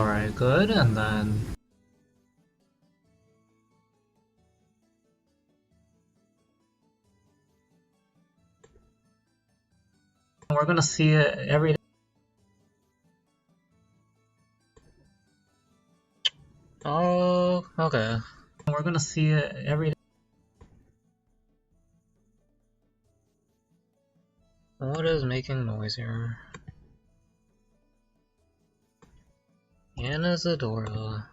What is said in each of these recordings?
Alright, good, and then... we're gonna see it every day. Oh, okay. We're gonna see it every day. What is making noise here? Anesidora.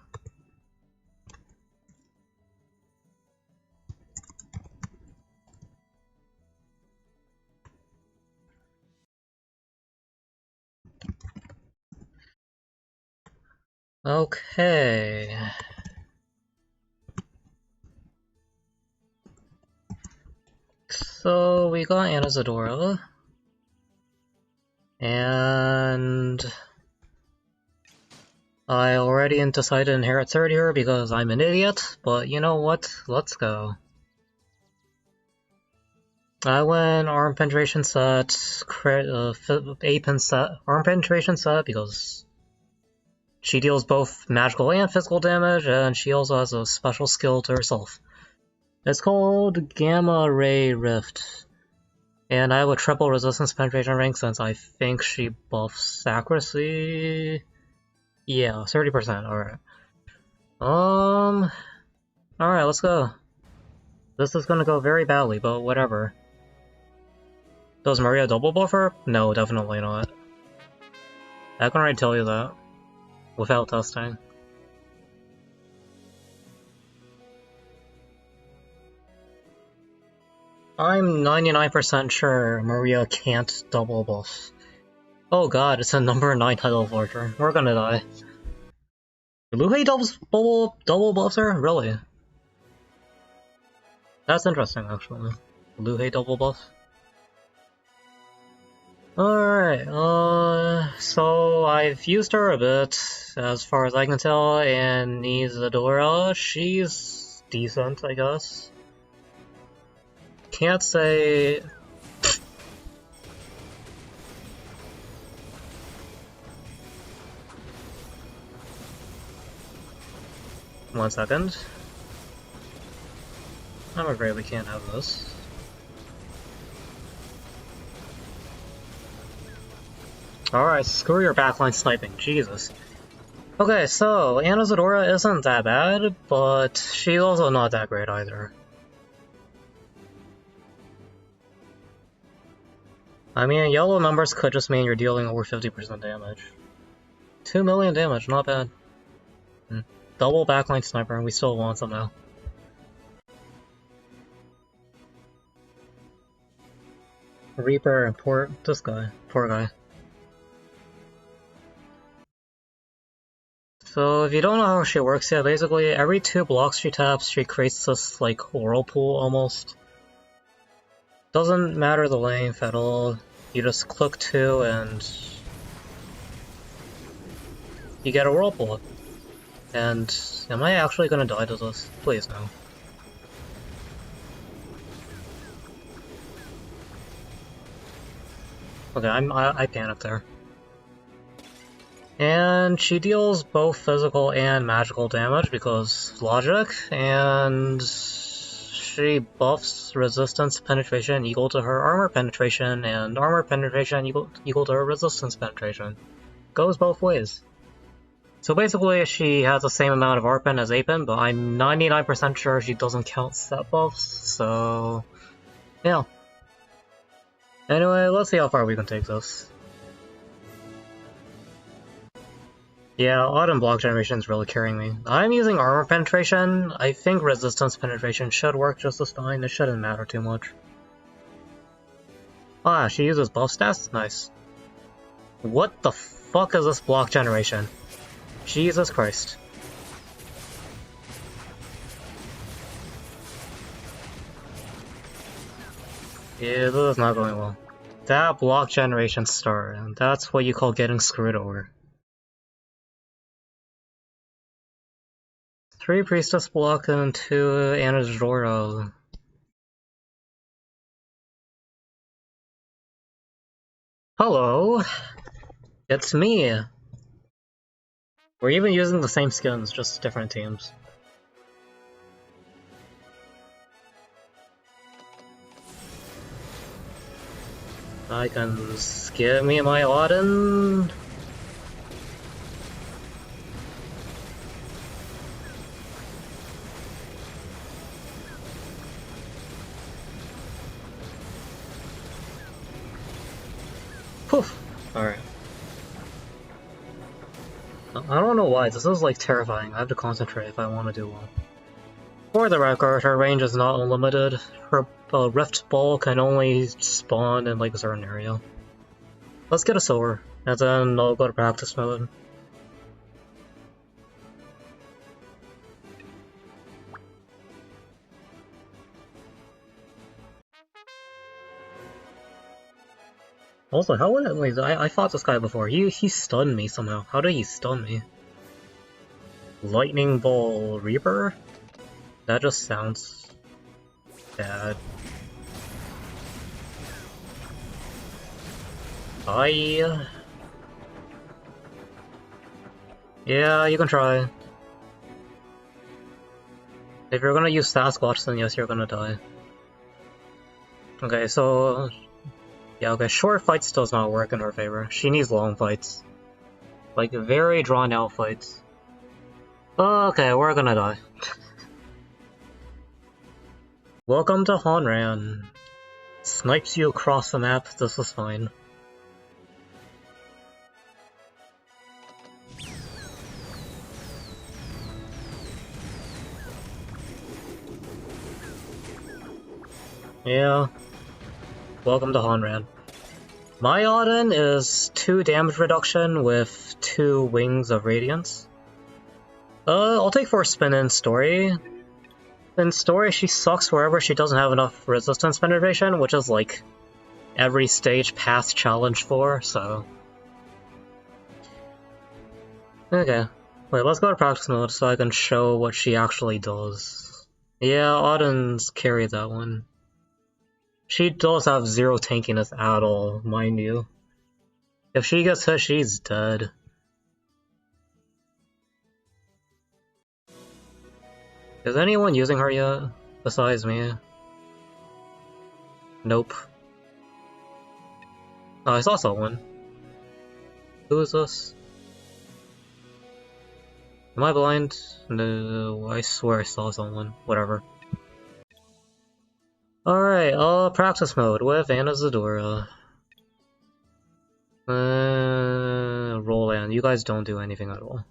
Okay. So we got Anesidora. And I already decided to inherit third here because I'm an idiot, but you know what? Let's go. I went arm penetration set, 8-pin set, arm penetration set because she deals both magical and physical damage, and she also has a special skill to herself. It's called Gamma Ray Rift. And I have a triple resistance penetration rank since I think she buffs accuracy. Yeah, 30%, alright. Alright, let's go. This is gonna go very badly, but whatever. Does Maria double buff her? No, definitely not. I can already tell you that. Without testing. I'm 99% sure Maria can't double buff. Oh god, it's a number 9 title forger. We're gonna die. Luhei double buffs her? Really? That's interesting, actually. Luhei double buff. Alright, so I've used her a bit, as far as I can tell, and Anesidora, she's decent, I guess. Can't say... One second. I'm afraid we can't have this. Alright, screw your backline sniping, Jesus. Okay, so Anesidora isn't that bad, but she's also not that great either. I mean, yellow numbers could just mean you're dealing over 50% damage. 2 million damage, not bad. Double backline sniper, and we still want some now. Reaper and this guy. Poor guy. So if you don't know how she works yet, basically every 2 blocks she taps, she creates this like whirlpool almost. Doesn't matter the length at all. You just click 2 and you get a whirlpool. And am I actually gonna die to this? Please no. Okay, I panicked there. And she deals both physical and magical damage because logic, and she buffs resistance penetration equal to her armor penetration, and armor penetration equal to her resistance penetration. Goes both ways. So basically she has the same amount of ARPN as APN, but I'm 99% sure she doesn't count set buffs, so... yeah. Anyway, let's see how far we can take this. Yeah, Autumn block generation is really carrying me. I'm using armor penetration. I think resistance penetration should work just as fine. It shouldn't matter too much. Ah, she uses buff stats? Nice. What the fuck is this block generation? Jesus Christ. Yeah, this is not going well. That block generation start, and that's what you call getting screwed over. 3 Priestess block and 2 Anesidora. Hello! It's me! We're even using the same skins, just different teams. I can skip me my Auden. Poof! Alright. I don't know why, this is like terrifying. I have to concentrate if I want to do well. For the record, her range is not unlimited. Her Rift Ball can only spawn in like a certain area. Let's get a silver, and then I'll go to practice mode. Also, how would wait, I fought this guy before. He stunned me somehow. How did he stun me? Lightning Ball Reaper? That just sounds bad. Yeah, you can try. If you're gonna use Sasquatch, then yes, you're gonna die. Okay, so... yeah, okay, short fights does not work in her favor. She needs long fights. Like, very drawn-out fights. Okay, we're gonna die. Welcome to Honran. Snipes you across the map, this is fine. Yeah. Welcome to Honran. My Auden is 2 damage reduction with 2 Wings of Radiance. I'll take for a spin in story. In story, she sucks wherever she doesn't have enough resistance penetration, which is like every stage past challenge 4, so... okay. Wait, let's go to practice mode so I can show what she actually does. Yeah, Auden's carried that one. She does have 0 tankiness at all, mind you. If she gets hit, she's dead. Is anyone using her yet? Besides me? Nope. Oh, I saw someone. Who is this? Am I blind? No, I swear I saw someone. Whatever. Alright, practice mode with Anesidora. Roland, you guys don't do anything at all.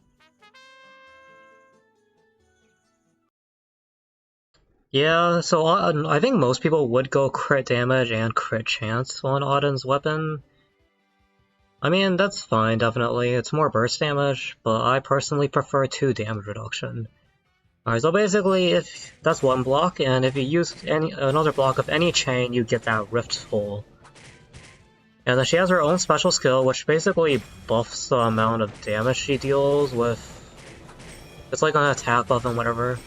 Yeah, so I think most people would go crit damage and crit chance on Auden's weapon. I mean, that's fine, definitely. It's more burst damage, but I personally prefer 2 damage reduction. Alright, so basically, if that's 1 block, and if you use another block of any chain, you get that Rift Hole. And then she has her own special skill, which basically buffs the amount of damage she deals with... it's like an attack buff and whatever.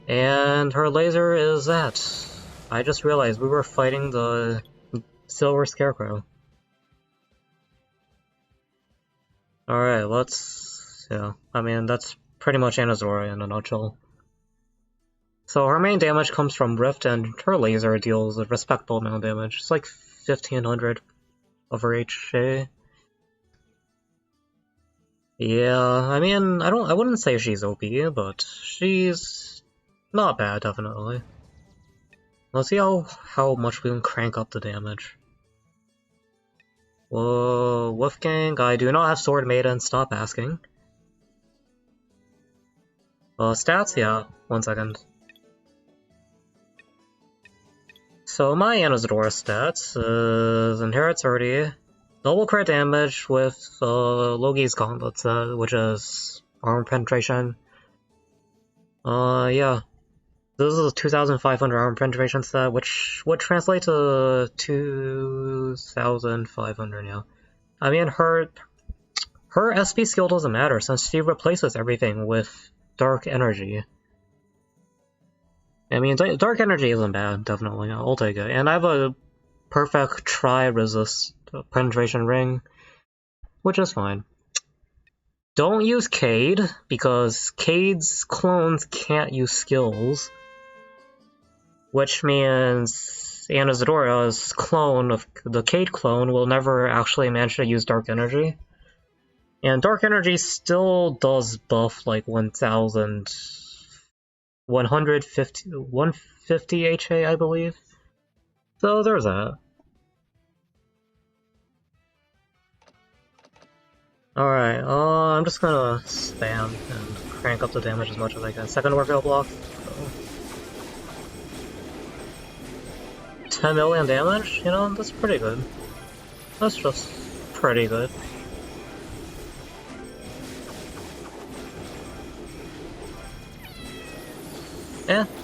And her laser is that. I just realized we were fighting the Silver Scarecrow. Alright, let's... yeah, I mean, that's pretty much Anesidora in a nutshell. So her main damage comes from Rift, and her laser deals a respectable amount of damage. It's like 1500 over HP. Yeah, I mean, I wouldn't say she's OP, but she's not bad, definitely. Let's see how much we can crank up the damage. Whoa, Wolfgang, I do not have Sword Maiden, stop asking. Stats? Yeah, 1 second. So my Anesidora stats is Inherit 30, double crit damage with Loki's Gauntlet set, which is armor penetration. Yeah. This is a 2,500 armor penetration set, which would translate to 2,500, yeah. I mean, her SP skill doesn't matter, since she replaces everything with Dark Energy. I mean, Dark Energy isn't bad, definitely, I'll take it. And I have a perfect Tri-Resist penetration ring, which is fine. Don't use Cade, because Cade's clones can't use skills. Which means Anesidora's clone of the Cade clone will never actually manage to use Dark Energy. And Dark Energy still does buff like 150 HA, I believe. So there's that. Alright, I'm just gonna spam and crank up the damage as much as I can. Second Orpheal block. So 10 million damage? You know, that's pretty good. That's just pretty good.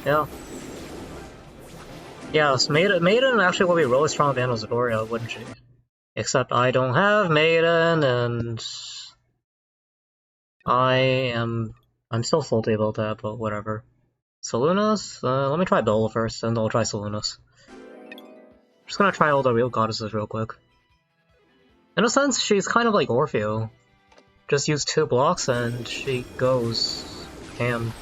Yeah. Yes, Maiden actually will be really strong with Anesidora, wouldn't she? Except I don't have Maiden, and I'm still salty about that, but whatever. Solunas? Let me try Bella first, and then I'll try Solunas. Just gonna try all the real goddesses real quick. In a sense, she's kind of like Orpheus. Just use 2 blocks and she goes ham.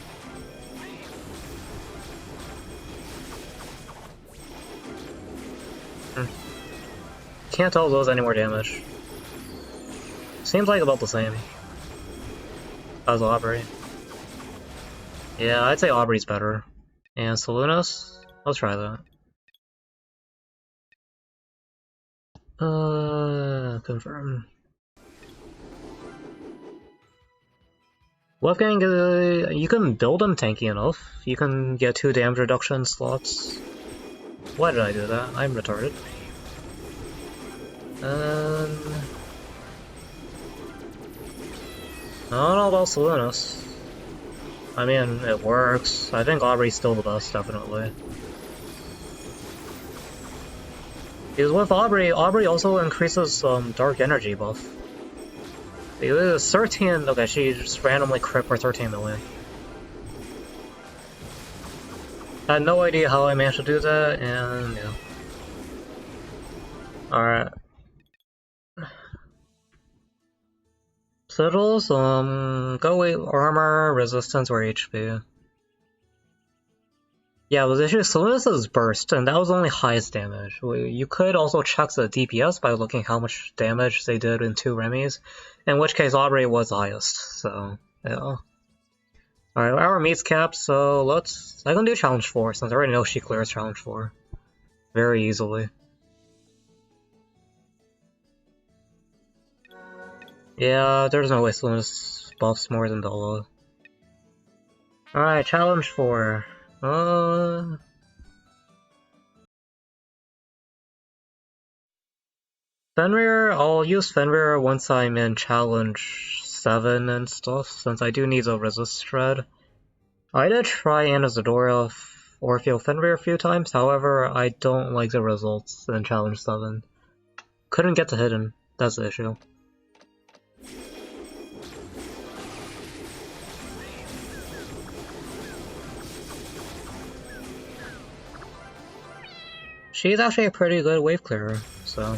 Can't tell if those any more damage. Seems like about the same as Aubrey. Yeah, I'd say Aubrey's better. And Solunas? Let's try that. Confirm. Wolfgang, you can build him tanky enough. You can get 2 damage reduction slots. Why did I do that? I'm retarded. I don't know about Solunas. I mean, it works. I think Aubrey's still the best, definitely. Because with Aubrey also increases Dark Energy buff. It was 13, okay, she just randomly crit for 13 million. I had no idea how I managed to do that, and yeah. Alright. Sigils, go with armor, resistance, or HP. Yeah, it was issue Solunas' burst, and that was only highest damage. You could also check the DPS by looking how much damage they did in 2 Remis, in which case Aubrey was the highest, so yeah. Alright, our meat's capped, so I can do challenge 4, since I already know she clears challenge 4. Very easily. Yeah, there's no way Solunas buffs more than Bella. Alright, challenge 4. Fenrir, I'll use Fenrir once I'm in challenge 7 and stuff, since I do need a resist shred. I did try Anesidora Orpheus Fenrir a few times, however, I don't like the results in challenge 7. Couldn't get to hidden, that's the issue. She's actually a pretty good wave clearer, so...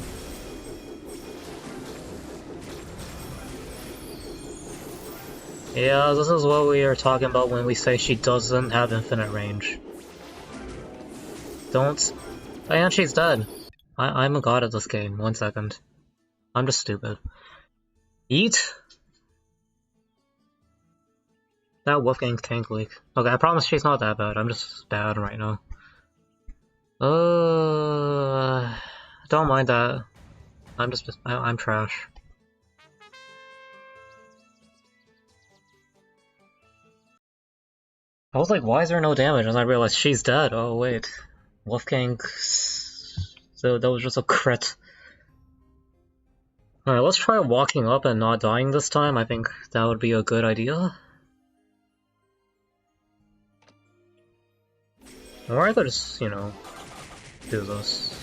Yeah, this is what we are talking about when we say she doesn't have infinite range. Don't... And she's dead. I'm a god at this game, 1 second. I'm just stupid. Eat? That Wolfgang tank leak. Okay, I promise she's not that bad, I'm just bad right now. Don't mind that. I'm trash. I was like, why is there no damage? And I realized she's dead. Oh wait. Wolfgang... So that was just a crit. Alright, let's try walking up and not dying this time. I think that would be a good idea. Or I could just, you know, do this.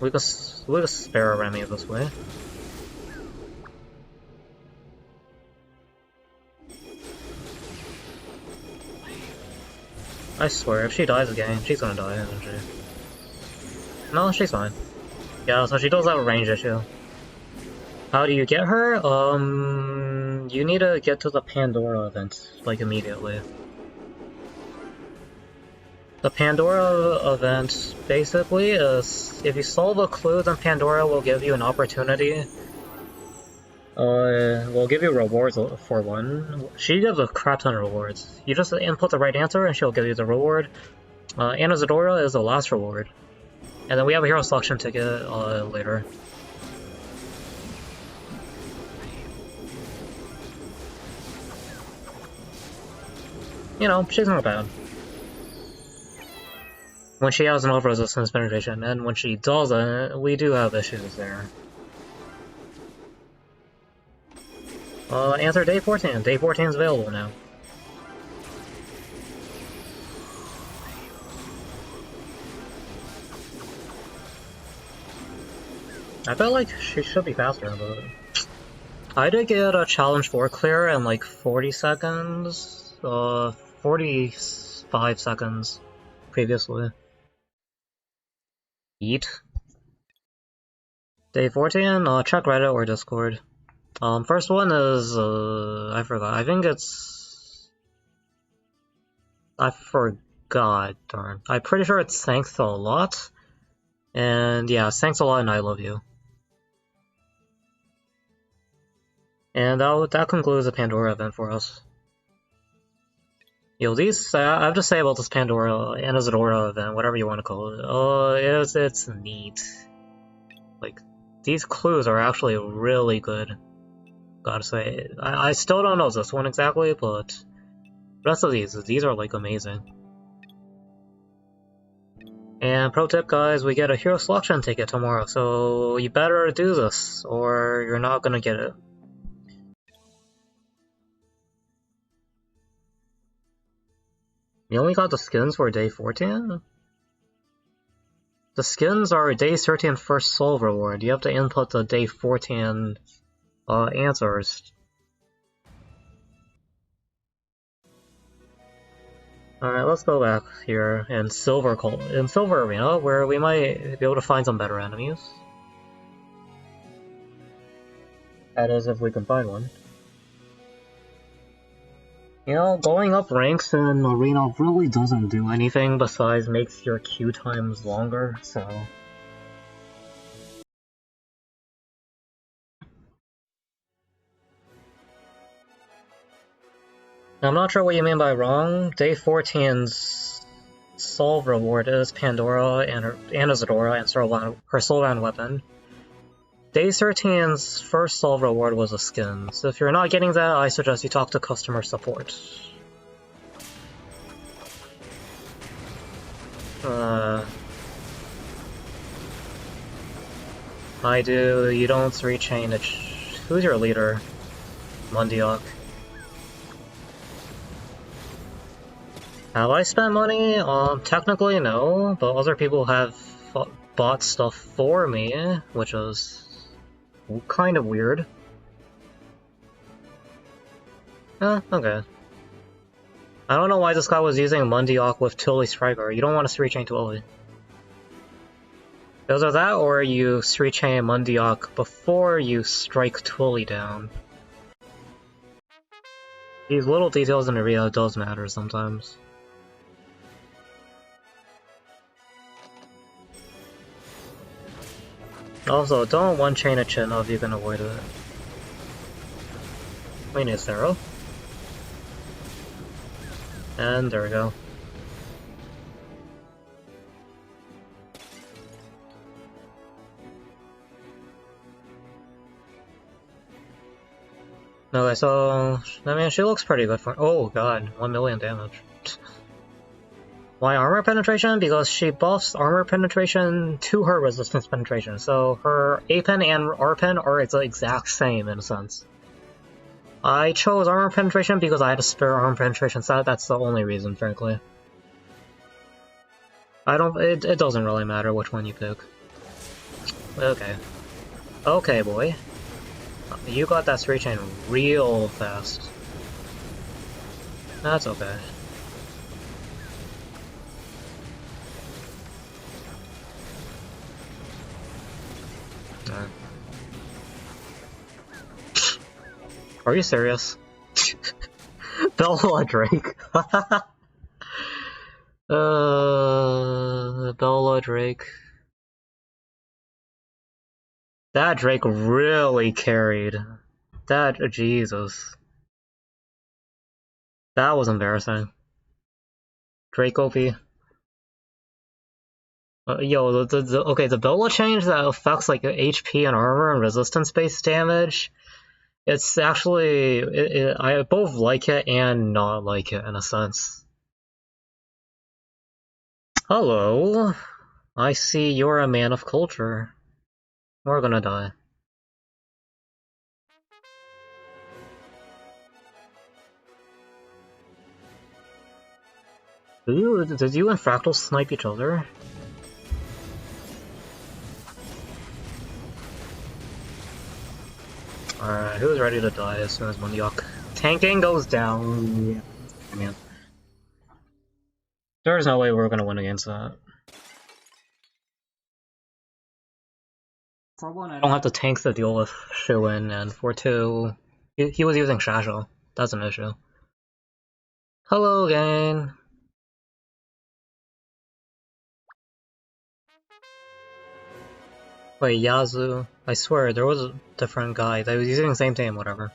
We could spare a Remy this way. I swear, if she dies again, she's gonna die, isn't she? No, she's fine. Yeah, so she does have a range issue. How do you get her? You need to get to the Pandora event, like, immediately. The Pandora event, basically, is if you solve a clue, then Pandora will give you an opportunity. Will give you rewards for one. She gives a crap ton of rewards. You just input the right answer and she'll give you the reward. Anesidora is the last reward. And then we have a hero selection ticket, later. You know, she's not bad. When she has enough resistance penetration, and when she doesn't, we do have issues there. Answer day 14. Day 14 is available now. I felt like she should be faster, but... I did get a challenge 4 clear in like 40 seconds, 45 seconds previously. Eat. Day 14, check Reddit or Discord. First one is, I forgot. I think it's... I forgot, darn. I'm pretty sure it's thanks a lot. And yeah, thanks a lot and I love you. And that concludes the Pandora event for us. Yo, these, I have to say about this Pandora, Anesidora event, whatever you want to call it, it's neat. Like, these clues are actually really good. Gotta say, I still don't know this one exactly, but the rest of these are like amazing. And pro tip guys, we get a hero selection ticket tomorrow, so you better do this, or you're not gonna get it. You only got the skins for day 14? The skins are day 13 first soul reward. You have to input the day 14 answers. Alright, let's go back here in Silver Arena, where we might be able to find some better enemies. That is, if we can find one. You know, going up ranks in Arena really doesn't do anything besides makes your queue times longer, so... I'm not sure what you mean by wrong. Day 14's Soul reward is Pandora and Anesidora and her Soulbound weapon. Day 13's first Soul reward was a skin, so if you're not getting that, I suggest you talk to customer support. You don't rechain it. Who's your leader? Mundiok. Have I spent money? Technically no, but other people have bought stuff for me, which is kind of weird. Okay. I don't know why this guy was using Mundiok with Tilly Striker. You don't want to 3-chain Tilly. Either that, or you 3-chain Mundiok before you strike Tilly down. These little details in the arena does matter sometimes. Also, don't 1-chain a chin if you can avoid it. We need Zero. And there we go. Okay, so... I mean, she looks pretty good for... Oh god, 1 million damage. Why armor penetration? Because she buffs armor penetration to her resistance penetration, so her A pen and R pen are the exact same in a sense. I chose armor penetration because I had a spare armor penetration set, that's the only reason, frankly. It doesn't really matter which one you pick. Okay. Okay, boy. You got that 3-chain real fast. That's okay. Are you serious? Bella Drake. Bella Drake. That Drake really carried. That, Jesus. That was embarrassing. Drake OP. Yo, okay, the Bella change that affects like HP and armor and resistance-based damage, it's actually, I both like it and not like it in a sense. Hello, I see you're a man of culture. We're gonna die. Did you and Fractal snipe each other? Alright, who's ready to die as soon as Mundiok? Tanking goes down. Yeah, man. There's no way we're gonna win against that. For one, I don't have to tank to deal with Shuin, and for two, he was using Shasho. That's an issue. Hello, gang. Wait, Yazu? I swear, there was a different guy that was using the same name, whatever.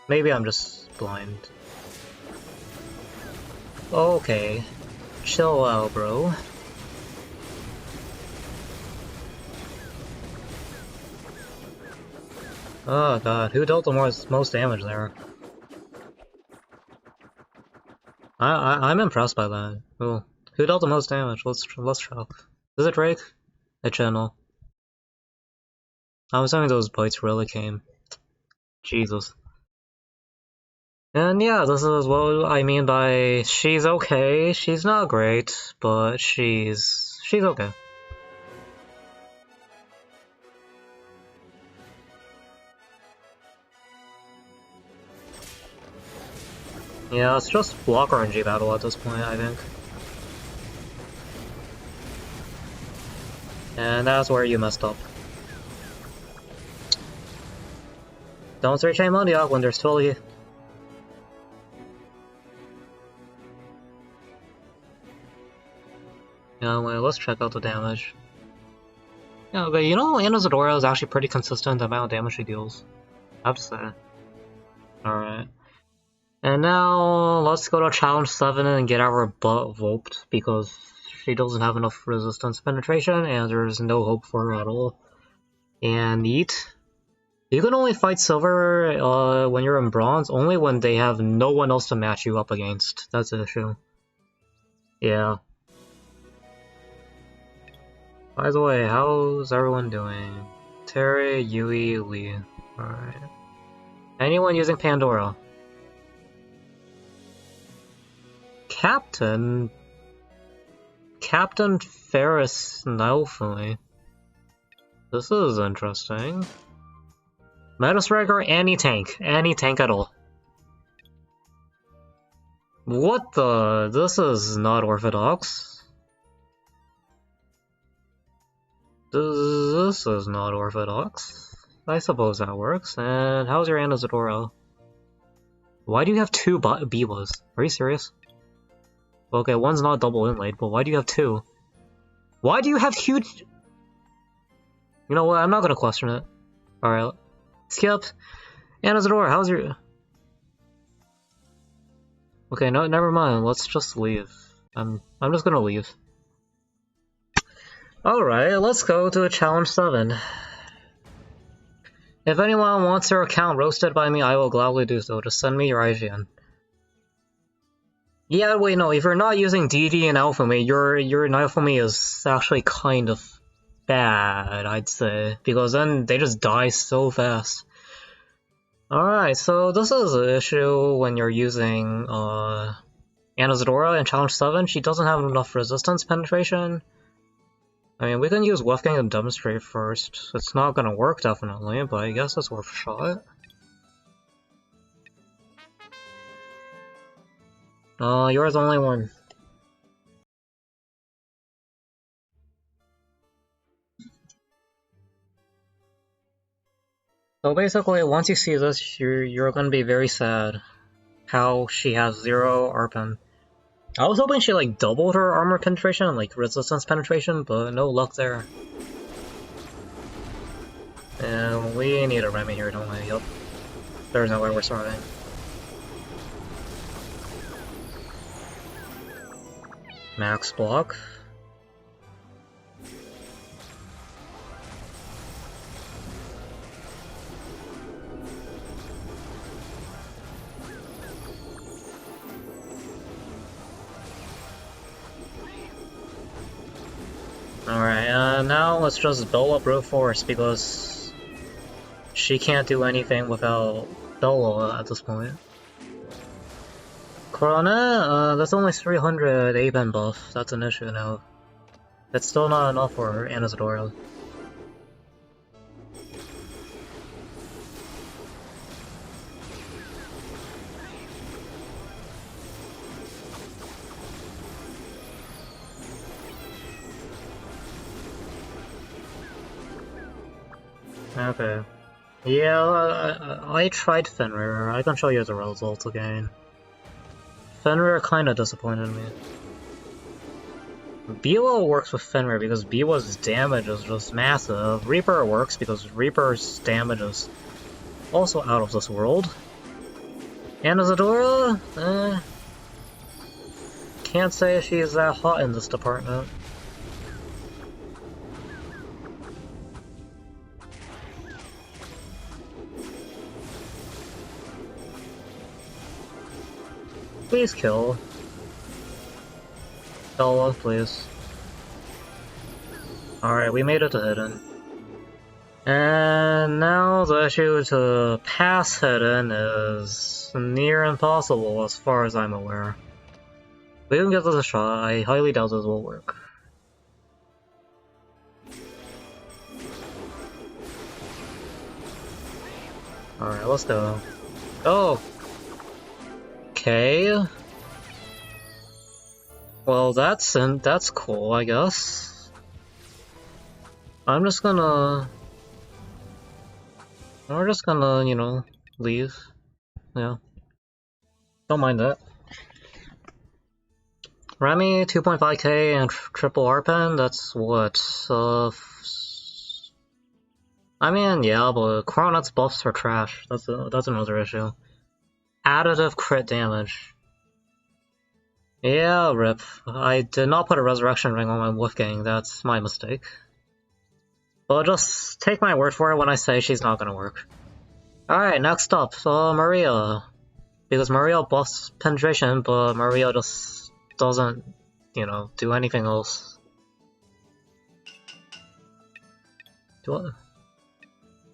Maybe I'm just blind. Okay. Chill out, bro. Oh god, who dealt the most damage there? I'm impressed by that. Ooh. Who dealt the most damage? Let's check. Is it Drake? A channel. I'm assuming those bites really came. Jesus. And yeah, this is what I mean by she's okay. She's not great, but she's okay. Yeah, it's just block RNG battle at this point, I think. And that's where you messed up. Don't 3-chain Mundiok when there's Twilly. Yeah, wait, let's check out the damage. Yeah, but you know, Anesidora is actually pretty consistent amount of damage she deals. I have to say. Alright. And now, let's go to Challenge 7 and get our butt whooped, because she doesn't have enough resistance penetration, and there's no hope for her at all. And eat. You can only fight Silver when you're in Bronze, only when they have no one else to match you up against. That's the issue. Yeah. By the way, how's everyone doing? Terry, Yui, Lee. Alright. Anyone using Pandora? Captain Ferris Nelfly. This is interesting. Metastriker, any tank at all. What the? This is not orthodox. This is not orthodox. I suppose that works. And how's your Anesidora? Why do you have two Biwas? Are you serious? Okay, one's not double inlaid, but why do you have two? Why do you have huge... You know what, I'm not gonna question it. Alright. Skip. Anesidora, how's your... Okay, no, never mind, let's just leave. I'm just gonna leave. Alright, let's go to Challenge 7. If anyone wants their account roasted by me, I will gladly do so. Just send me your IGN. Yeah, wait, no, if you're not using DD and Alphamy, your Alphamy is actually kind of bad, I'd say. Because then they just die so fast. Alright, so this is an issue when you're using Anesidora in Challenge 7. She doesn't have enough resistance penetration. I mean, we can use Wolfgang and demonstrate first. It's not gonna work, definitely, but I guess it's worth a shot. Yours only one. So basically, once you see this, you're gonna be very sad how she has 0 ARPN. I was hoping she like doubled her armor penetration and like resistance penetration, but no luck there. And we need a Remy here, don't we? Yup. There's no way we're starting. Max block. Alright, now let's just build up brute force because she can't do anything without Bella at this point. Corona, that's only 300 A-pen buff. That's an issue now. That's still not enough for Anesidora. Okay. Yeah, I tried Fenrir. I can show you the results again. Fenrir kinda disappointed me. Biwa works with Fenrir because Biwa's damage is just massive. Reaper works because Reaper's damage is also out of this world. Anesidora? Can't say she's that hot in this department. Please kill. Bella, please. Alright, we made it to Hidden. And now the issue to pass Hidden is near impossible as far as I'm aware. We can give this a shot. I highly doubt this will work. Alright, let's go. Oh! Okay. Well, that's cool, I guess. We're just gonna, you know, leave. Yeah. Don't mind that. Remy, 2.5k and triple ARPN, that's what, I mean, yeah, but Coronet's buffs are trash. That's another issue. Additive crit damage. Yeah, rip. I did not put a resurrection ring on my Wolfgang, that's my mistake. But just take my word for it when I say she's not gonna work. Alright, next up, Maria. Because Maria buffs penetration, but Maria just doesn't, you know, do anything else.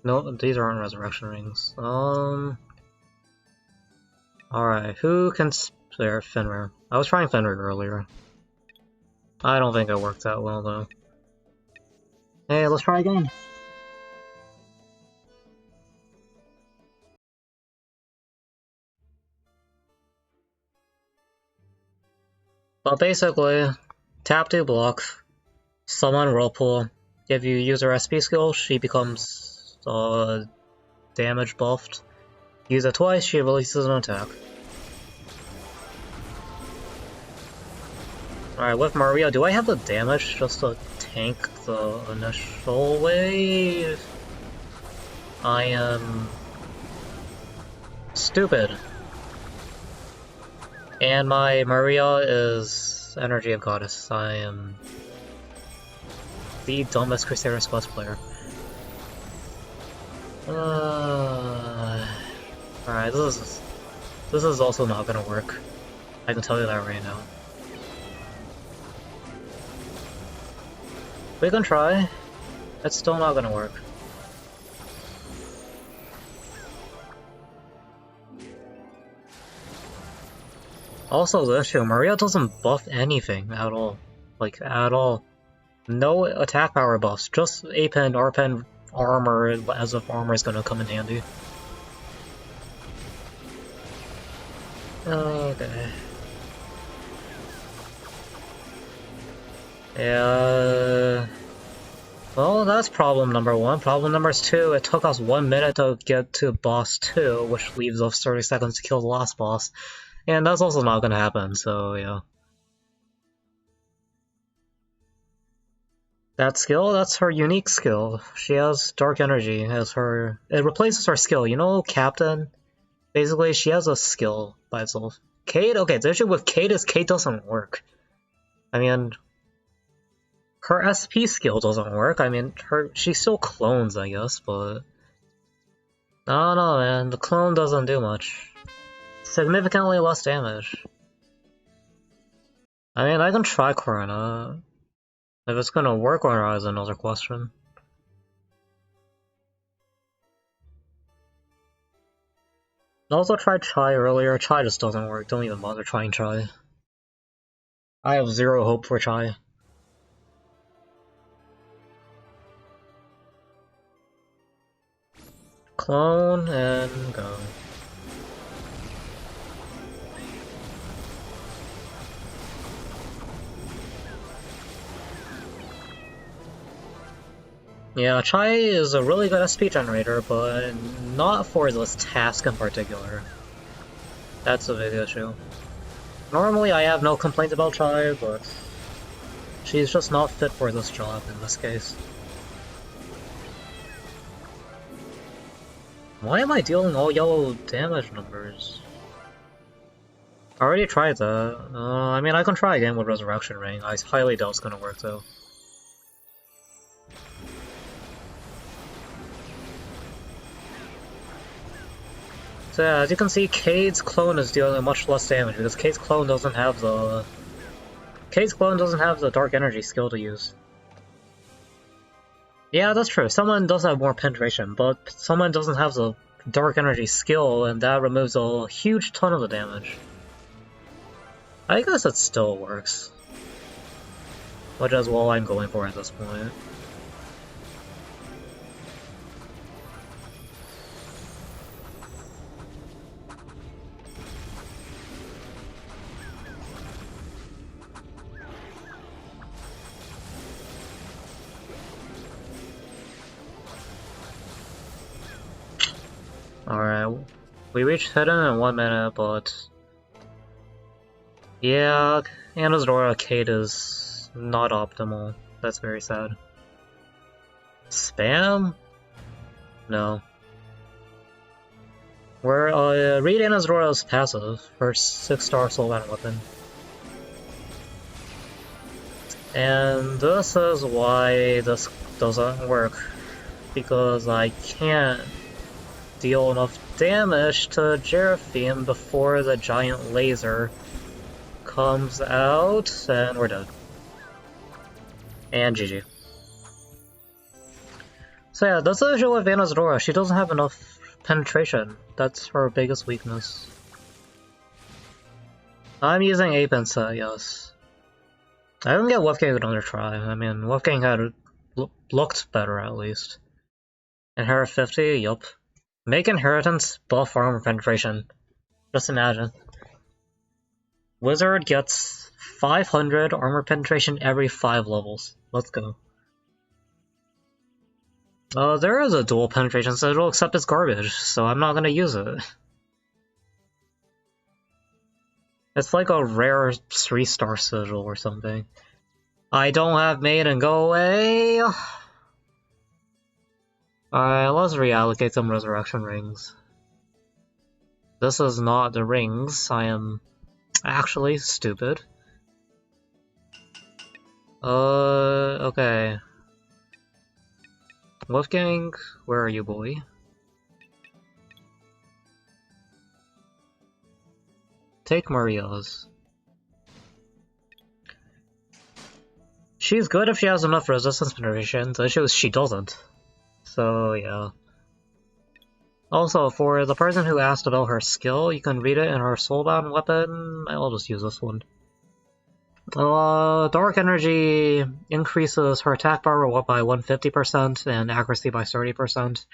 No, these aren't resurrection rings. Alright, who can spare Fenrir? I was trying Fenrir earlier. I don't think it worked that well, though. Hey, let's try again. But basically, tap to block, summon Whirlpool. If you use her SP skill, she becomes damage buffed. Use it twice, she releases an attack. Alright, with Maria, do I have the damage just to tank the initial wave? I am stupid. And my Maria is Energy of Goddess. I am the dumbest Crusaders Quest player. Alright, this is also not gonna work. I can tell you that right now. We can try. It's still not gonna work. Also the issue, Maria doesn't buff anything at all. Like, at all. No attack power buffs, just A-pen, R-pen, armor, as if armor is gonna come in handy. Okay. Yeah. Well, that's problem number one. Problem number two, it took us 1 minute to get to boss 2, which leaves us 30 seconds to kill the last boss. And that's also not gonna happen, so yeah. That skill, that's her unique skill. She has Dark Energy as her... It replaces her skill. You know, Captain? Basically, she has a skill by itself. Kate? Okay, the issue with Kate is Kate doesn't work. I mean... Her SP skill doesn't work. I mean, she still clones, I guess, but... I don't know, man. The clone doesn't do much. Significantly less damage. I mean, I can try Corona. If it's gonna work or not is another question. I also tried Chai earlier. Chai just doesn't work. Don't even bother trying Chai. I have zero hope for Chai. Clone and go. Yeah, Chai is a really good SP generator, but not for this task in particular. That's a big issue. Normally I have no complaints about Chai, but she's just not fit for this job in this case. Why am I dealing all yellow damage numbers? I already tried that. I mean, I can try again with Resurrection Ring. I highly doubt it's gonna work though. So yeah, as you can see, Cade's clone is dealing much less damage because Cade's clone doesn't have the Dark Energy skill to use. Yeah, that's true. Someone does have more penetration, but someone doesn't have the Dark Energy skill, and that removes a huge ton of the damage. I guess it still works. Which is what I'm going for at this point. Alright, we reached hidden in 1 minute, but... Yeah, Anesidora Kate is not optimal. That's very sad. Spam? No. Read Anisidора's passive, her 6-star soulbound weapon. And this is why this doesn't work. Because I can't deal enough damage to Jeraphim before the giant laser comes out, and we're dead. And GG. So yeah, that's the issue with Anesidora. She doesn't have enough penetration. That's her biggest weakness. I'm using Ape set, yes. I didn't get Wolfgang another try. I mean, Wolfgang had looked better at least. Inherit 50, yup. Make Inheritance buff armor penetration. Just imagine. Wizard gets 500 armor penetration every 5 levels. Let's go. There is a dual penetration sigil, except it's garbage, so I'm not gonna use it. It's like a rare 3-star sigil or something. I don't have Maiden, go away! Alright, let's reallocate some Resurrection Rings. This is not the rings, I am actually stupid. Okay. Wolfgang, where are you, boy? Take Maria's. She's good if she has enough resistance penetration, the issue is she doesn't. So, yeah. Also, for the person who asked about her skill, you can read it in her soulbound weapon. I'll just use this one. Dark Energy increases her attack power by 150% and accuracy by 30%.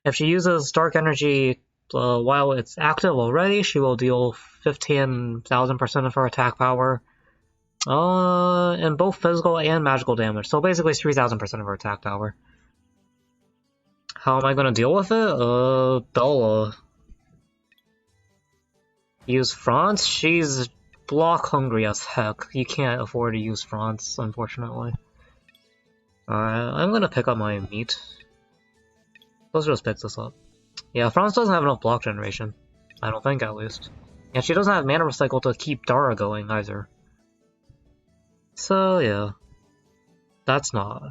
If she uses Dark Energy while it's active already, she will deal 15,000% of her attack power. In both physical and magical damage, so basically 3000% of her attack power. How am I gonna deal with it? Bella. Use France? She's block hungry as heck. You can't afford to use France, unfortunately. Alright, I'm gonna pick up my meat. Let's just pick this up. Yeah, France doesn't have enough block generation. I don't think, at least. And she doesn't have mana recycle to keep Dara going, either. So, yeah. That's not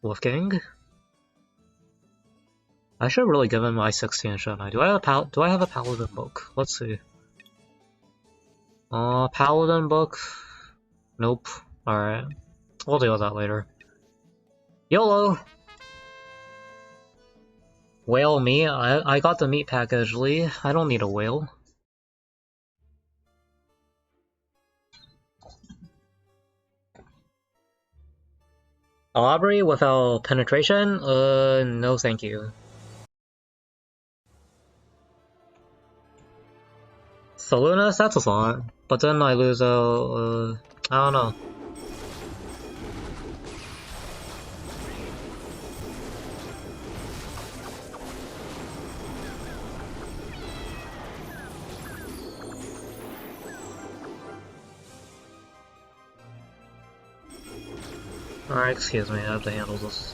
Wolfgang. I should really give him my 16, shouldn't I? Do I have a Paladin book? Let's see. Paladin book? Nope. Alright. We'll deal with that later. YOLO! Whale meat? I got the meat package, Lee. I don't need a whale. Aubrey without penetration? No thank you. Solunas? That's a lot. But then I lose out, I don't know. Alright, excuse me, I have to handle this.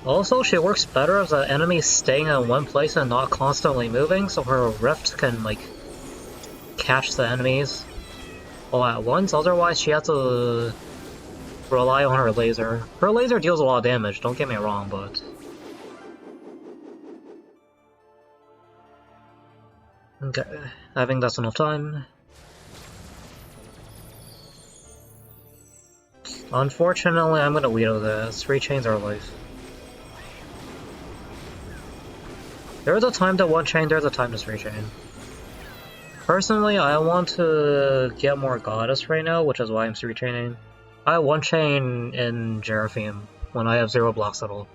Also, she works better if the enemy's staying in one place and not constantly moving, so her rift can, like, catch the enemies all at once. Otherwise, she has to rely on her laser. Her laser deals a lot of damage, don't get me wrong, but... Okay, I think that's enough time. Unfortunately, I'm gonna veto this. 3 chains are life. There's a time to 1 chain, there's a time to 3 chain. Personally, I want to get more Goddess right now, which is why I'm 3 chaining. I 1 chain in Jeraphim when I have 0 blocks at all.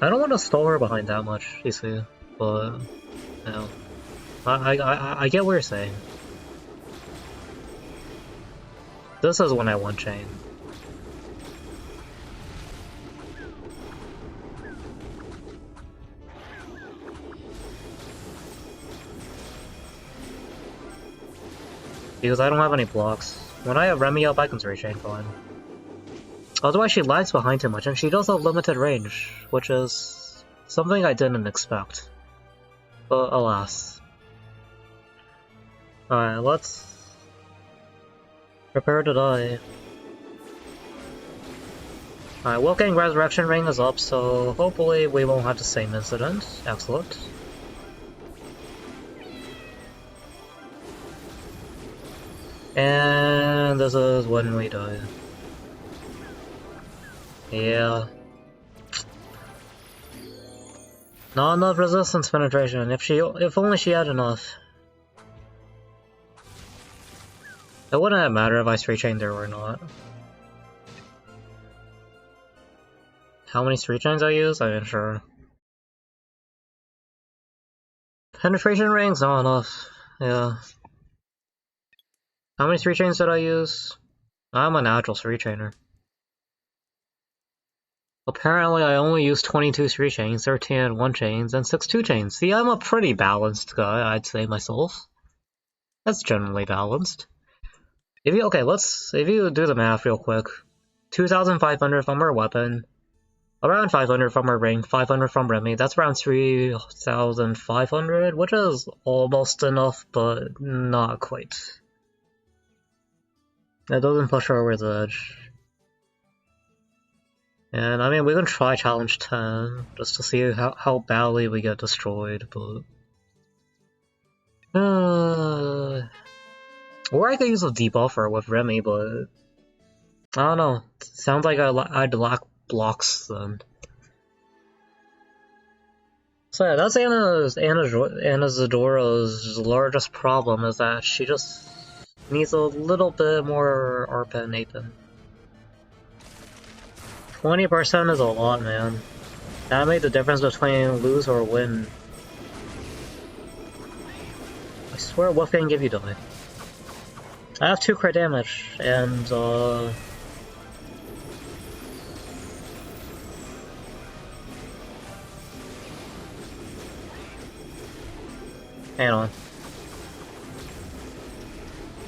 I don't want to stall her behind that much, you see, but, you know, I get what you're saying. This is when I 1 chain. Because I don't have any blocks. When I have Remy up, I can 3 chain fine. Otherwise she lags behind too much, and she does have limited range, which is something I didn't expect. But alas. Alright, let's prepare to die. Alright, Wolfgang Resurrection Ring is up, so hopefully we won't have the same incident. Excellent. And this is when we die. Yeah. Not enough resistance penetration. If only she had enough. It wouldn't have mattered if I 3 chained her or not. How many 3 chains I use? I'm unsure. Penetration rings? Not enough. Yeah. How many 3 chains did I use? I'm a natural 3 chainer. Apparently I only used 22 3 chains, 13 1 chains, and 6 2 chains. See, I'm a pretty balanced guy, I'd say myself. That's generally balanced. If you do the math real quick. 2,500 from her weapon, around 500 from her ring, 500 from Remy, that's around 3,500, which is almost enough, but not quite. That doesn't push her over the edge. And I mean, we can try challenge 10, just to see how badly we get destroyed, but... Or I could use a debuffer with Remy, but... I don't know. Sounds like I'd lack blocks then. So yeah, that's Anesidora's largest problem, is that she just needs a little bit more ARPA and APIN. 20% is a lot, man. That made the difference between lose or win. I swear Wolf can give you die. I have 2 crit damage, and hang on.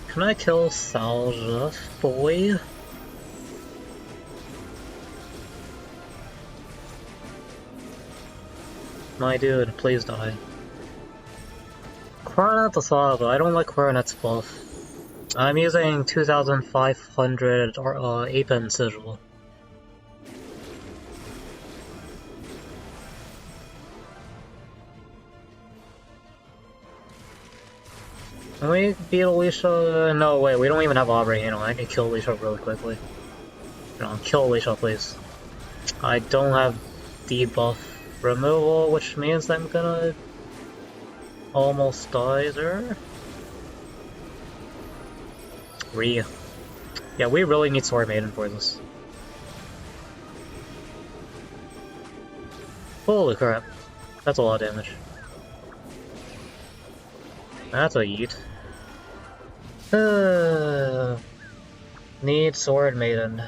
Can I kill Salja, boy? My dude, please die. Coronet the saw, but I don't like Coronet's buff. I'm using 2500 8-pin sigil. Can we beat Alicia? No, wait, we don't even have Aubrey. You know, I can kill Alicia really quickly. Kill Alicia, please. I don't have debuff removal, which means I'm gonna almost die there. Yeah, we really need Sword Maiden for this. Holy crap. That's a lot of damage. That's a yeet. Need Sword Maiden.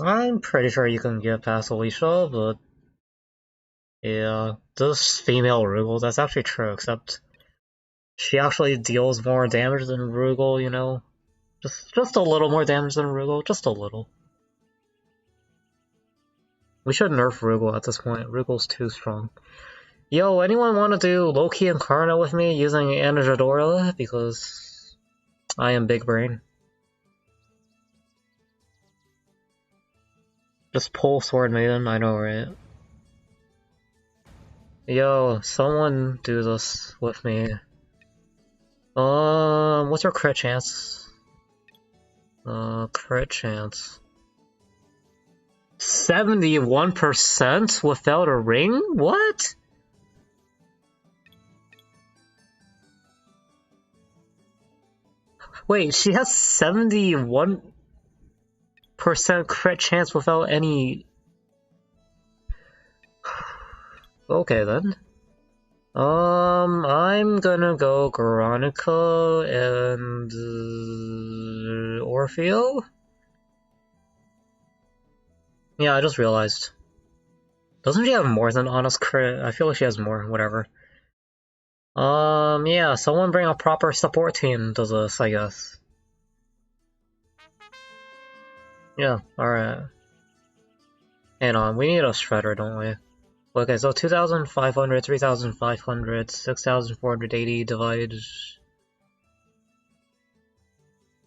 I'm pretty sure you can get past Alicia, but yeah, this female Rugal, that's actually true, except she actually deals more damage than Rugal, you know? Just a little more damage than Rugal, just a little. We should nerf Rugal at this point, Rugal's too strong. Yo, anyone want to do Loki and Karna with me using Anesidora? Because I am big brain. Just pull Sword Maiden, I know, right? Yo, someone do this with me. What's your crit chance? Crit chance. 71% without a ring? What? Wait, she has 71% crit chance without any... Okay then. I'm gonna go Veronica and Orfeo? Yeah, I just realized. Doesn't she have more than honest crit? I feel like she has more, whatever. Yeah, someone bring a proper support team to this, I guess. Yeah, alright. Hang on, we need a Shredder, don't we? Okay, so 2,500, 3,500, 6,480 divided...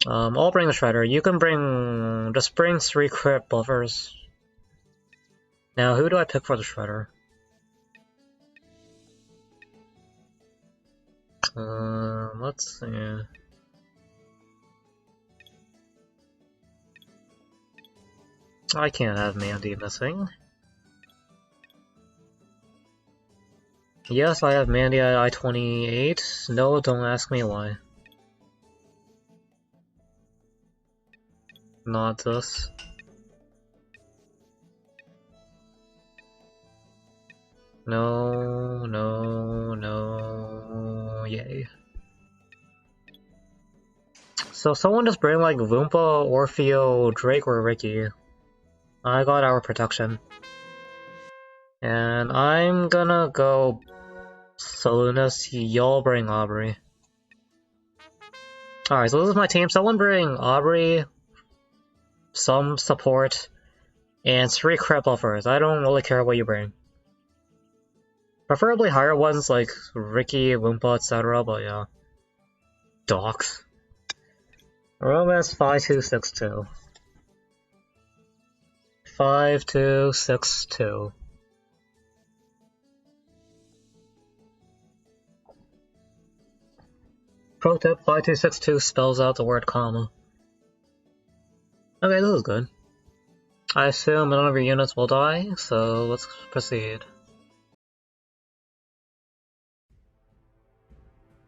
I'll bring the Shredder. You can bring... just bring 3 crit buffers. Now, who do I pick for the Shredder? Let's see... I can't have Mandy missing. Yes, I have Mandy at I-28. No, don't ask me why. Not this. No, no, no, yay. So someone just bring like Voompa, Orfeo, Drake, or Ricky. I got our protection. And I'm gonna go Solunas, y'all bring Aubrey. Alright, so this is my team. Someone bring Aubrey, some support, and 3 crit buffers. I don't really care what you bring. Preferably higher ones like Ricky, Wimpa, etc., but yeah. Docs. Romance 5262. 5262. Pro tip, 5262 spells out the word comma. Okay, this is good. I assume none of your units will die, so let's proceed.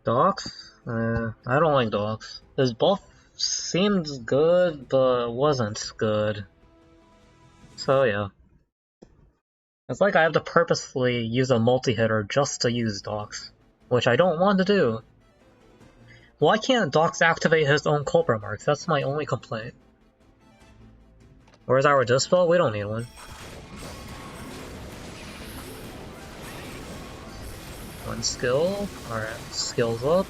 Docs? I don't like Docs. His buff seemed good, but wasn't good. So yeah. It's like I have to purposefully use a multi-hitter just to use Dox, which I don't want to do. Why can't Dox activate his own culprit marks? That's my only complaint. Where's our Dispel? We don't need one. One skill. Alright, skills up.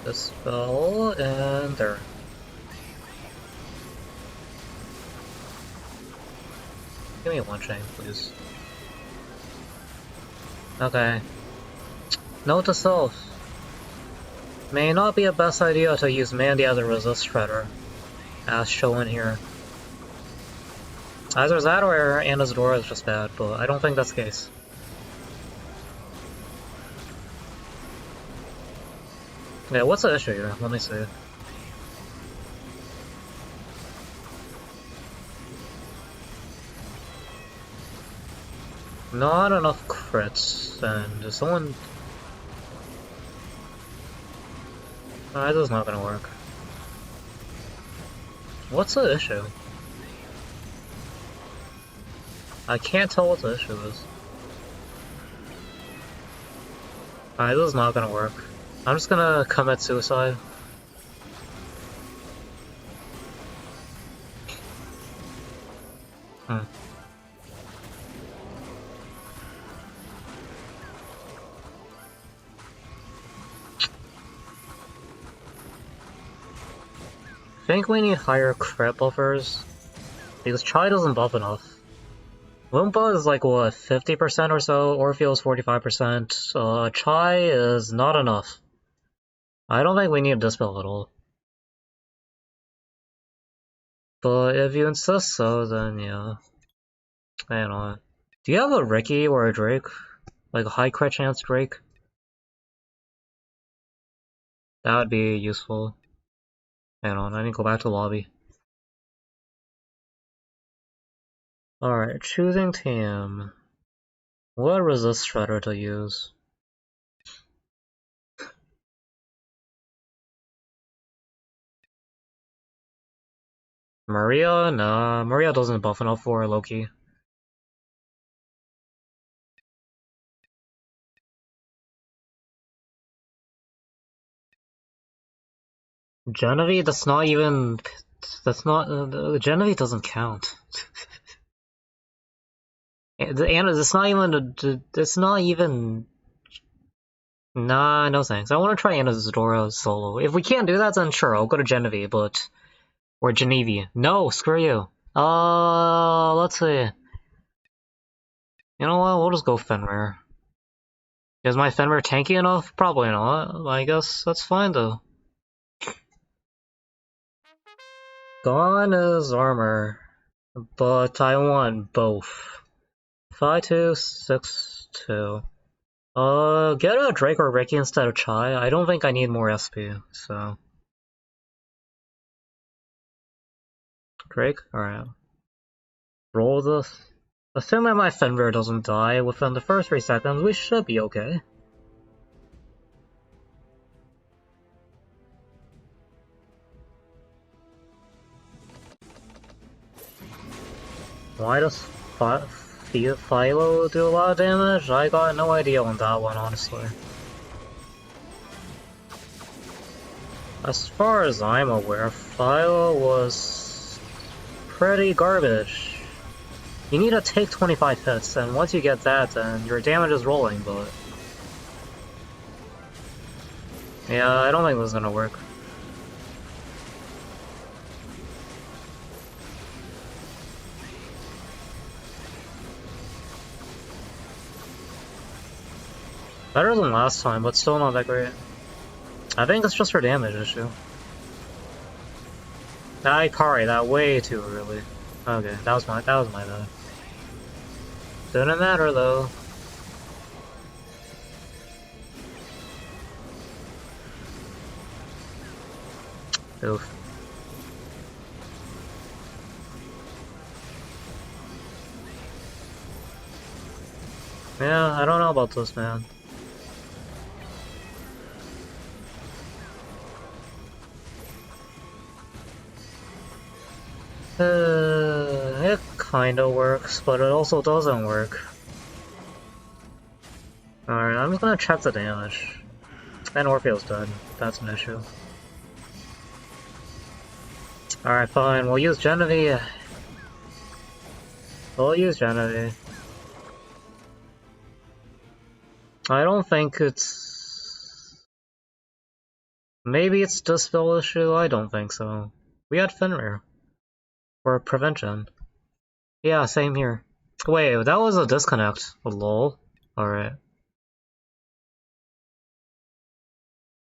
Dispel, and there. Give me one chain, please. Okay. Note to self. May not be a best idea to use Mandy as a resist shredder, as shown here. Either that or Anesidora is just bad, but I don't think that's the case. Yeah, what's the issue here? Let me see. Not enough crits, and is someone... this is not gonna work. What's the issue? I can't tell what the issue is. Alright, this is not gonna work. I'm just gonna commit suicide. I think we need higher crit buffers, because Chai doesn't buff enough. Loompa is like, what, 50% or so? Orpheus is 45%. Chai is not enough. I don't think we need Dispel at all. But if you insist so, then yeah. Hang on. Do you have a Ricky or a Drake? Like a high crit chance Drake? That would be useful. Hang on, I need to go back to the lobby. Alright, choosing team. What resist shredder to use? Maria? Nah, Maria doesn't buff enough for Loki. Genevieve, that's not even... That's not... Genevieve doesn't count. It's not even... It's not even... Nah, no thanks. I want to try Anesidora solo. If we can't do that, then sure, I'll go to Genevieve, but... Or Genevieve. No, screw you. Let's see. You know what, we'll just go Fenrir. Is my Fenrir tanky enough? Probably not. I guess that's fine though. Gone is armor, but I want both. 5-2, 6-2. Get a Drake or Ricky instead of Chai. I don't think I need more SP, so... Drake? Alright. Roll this. Assuming my Fenrir doesn't die within the first 3 seconds, we should be okay. Why does Philo do a lot of damage? I got no idea on that one, honestly. As far as I'm aware, Philo was pretty garbage. You need to take 25 hits, and once you get that, then your damage is rolling, but... Yeah, I don't think this is gonna work. Better than last time, but still not that great. I think it's just her damage issue. I parried that way too early. Okay, that was my bad. Didn't matter though. Oof. Yeah, I don't know about this, man. It kinda works, but it also doesn't work. Alright, I'm just gonna check the damage. And Orpheo's dead. That's an issue. Alright, fine. We'll use Genevieve. We'll use Genevieve. I don't think it's... Maybe it's Dispel issue? I don't think so. We had Fenrir. For prevention. Yeah, same here. Wait, that was a disconnect. Lol. Alright.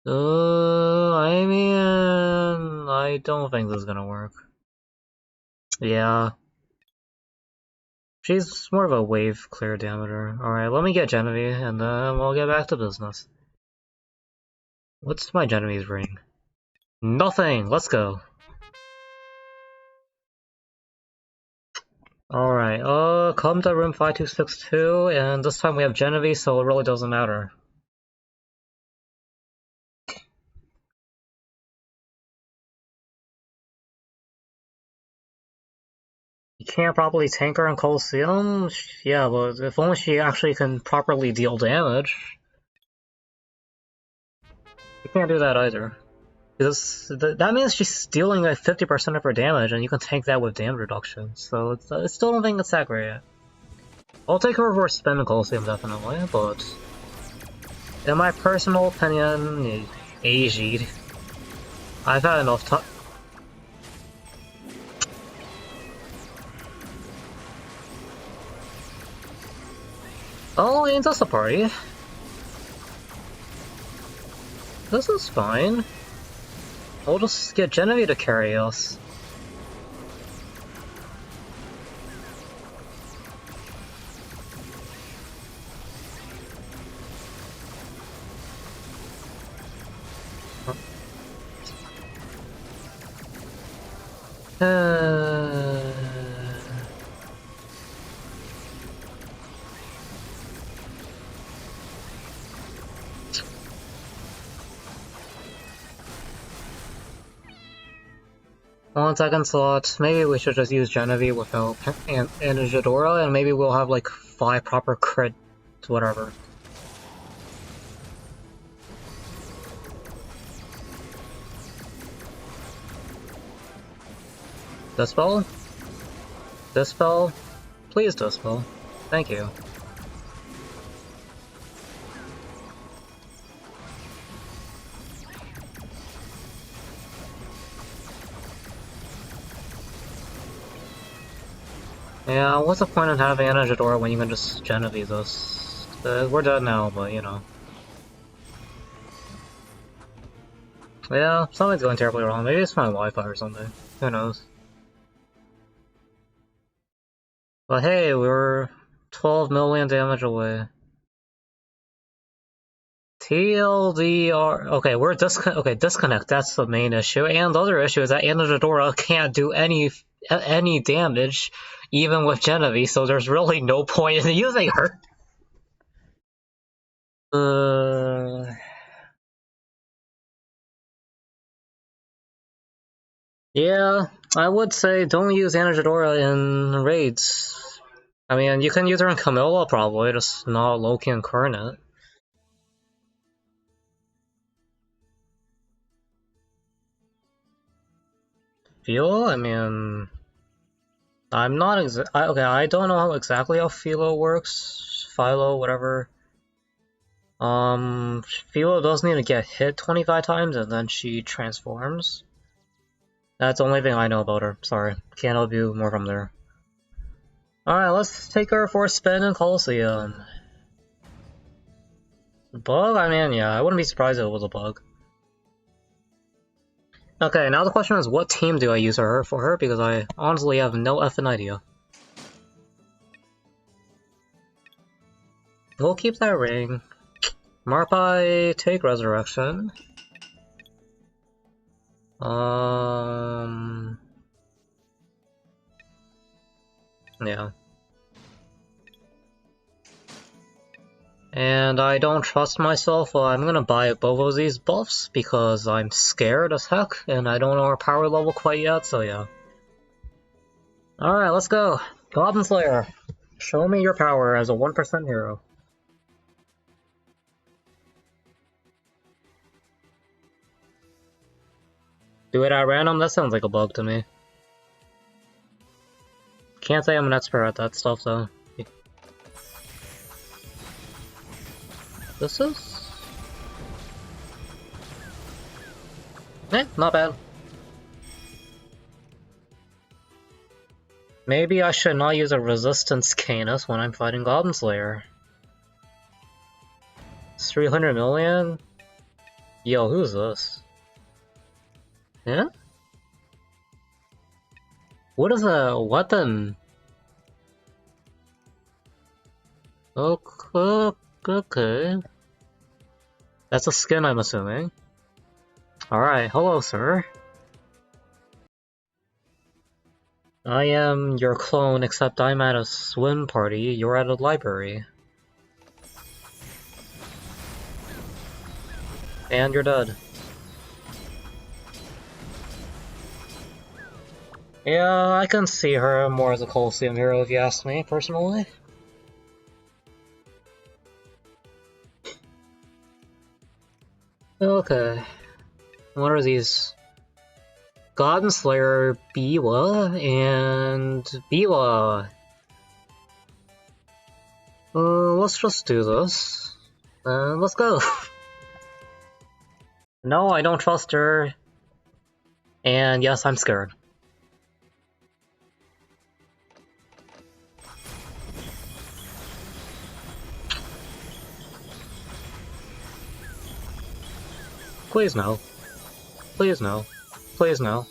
I mean... I don't think this is gonna work. Yeah. She's more of a wave clear damager. Alright, let me get Genevieve, and then we'll get back to business. What's my Genevieve's ring? Nothing! Let's go! Alright, come to room 5262, and this time we have Genevieve, so it really doesn't matter. You can't properly tank her in Colosseum? Yeah, but if only she actually can properly deal damage. You can't do that either. Because that means she's dealing like 50% of her damage, and you can tank that with damage reduction. So I still don't think it's that great. I'll take her for a spin in Colosseum definitely, but in my personal opinion, Aged. I've had enough time. Oh, ain't this a party? This is fine. We'll just get Genevieve to carry us. One second slot. Maybe we should just use Genevieve without Anesidora, and maybe we'll have like 5 proper crit, whatever. Dispel? Dispel? Please Dispel. Thank you. Yeah, what's the point of having Anesidora when you can just Genevieve us? We're dead now, but you know. Yeah, something's going terribly wrong. Maybe it's my Wi-Fi or something. Who knows? But hey, we're 12 million damage away. TLDR. Okay, we're disconnect. That's the main issue. And the other issue is that Anesidora can't do any damage, even with Genevieve. So there's really no point in using her. Yeah, I would say don't use Anesidora in raids. I mean, you can use her in Camilla probably, just not Loki incarnate. Philo? I mean, I'm not okay, I don't know exactly how Philo works. Philo, whatever. Philo does need to get hit 25 times and then she transforms. That's the only thing I know about her. Sorry, can't help you more from there. Alright, let's take her for a spin in Colosseum. Bug? I mean, yeah, I wouldn't be surprised if it was a bug. Okay, now the question is, what team do I use for her? Because I honestly have no effing idea. We'll keep that ring. Marpai, take Resurrection. Yeah. And I don't trust myself, I'm gonna buy both of these buffs because I'm scared as heck, and I don't know our power level quite yet, so yeah. Alright, let's go. Goblin Slayer. Show me your power as a 1% hero. Do it at random? That sounds like a bug to me. Can't say I'm an expert at that stuff though. This is... not bad. Maybe I should not use a resistance Canis when I'm fighting Goblin Slayer. It's 300 million? Yo, who's this? Yeah? What is a weapon? Okay. That's a skin, I'm assuming. Alright, hello, sir. I am your clone, except I'm at a swim party, you're at a library. And you're dead. Yeah, I can see her more as a Colosseum hero if you ask me, personally. Okay. What are these? Goblin Slayer, Biwa, and Biwa. Let's just do this. Let's go. No, I don't trust her. And yes, I'm scared. Please no. Please no. Please no.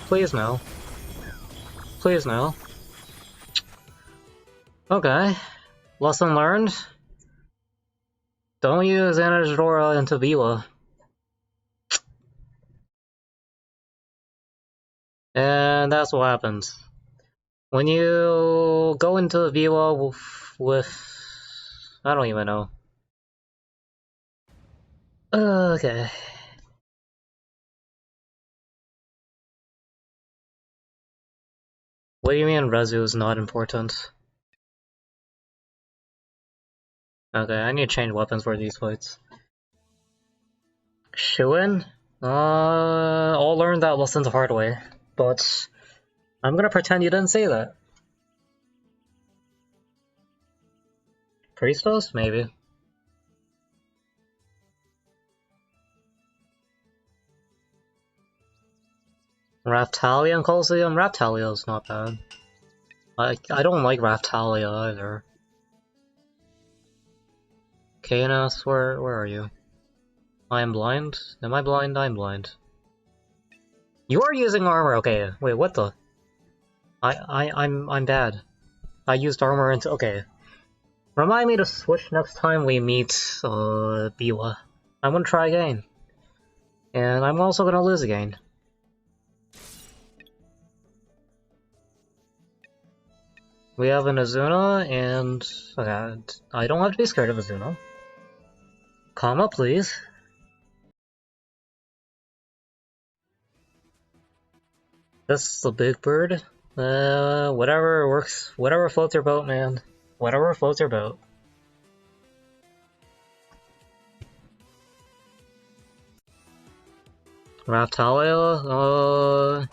Please no. Please no. Okay. Lesson learned. Don't use Anesidora into Vila. And that's what happens. When you go into Vila with I don't even know. Okay. What do you mean Rezu is not important? Okay, I need to change weapons for these fights. Shuin? I'll learn that lesson the hard way, but I'm gonna pretend you didn't say that. Priestess? Maybe. Raftalia and Colosseum? Raftalia is not bad. I don't like Raftalia either. Canis, where are you? I am blind? Am I blind? I'm blind. You are using armor, okay. Wait, what the? I'm bad. I used armor into okay. Remind me to switch next time we meet Biwa. I'm gonna try again. And I'm also gonna lose again. We have an Azuna, and okay, I don't have to be scared of Azuna. Comma, please. This is the big bird. Whatever works. Whatever floats your boat, man. Whatever floats your boat. Raftalia,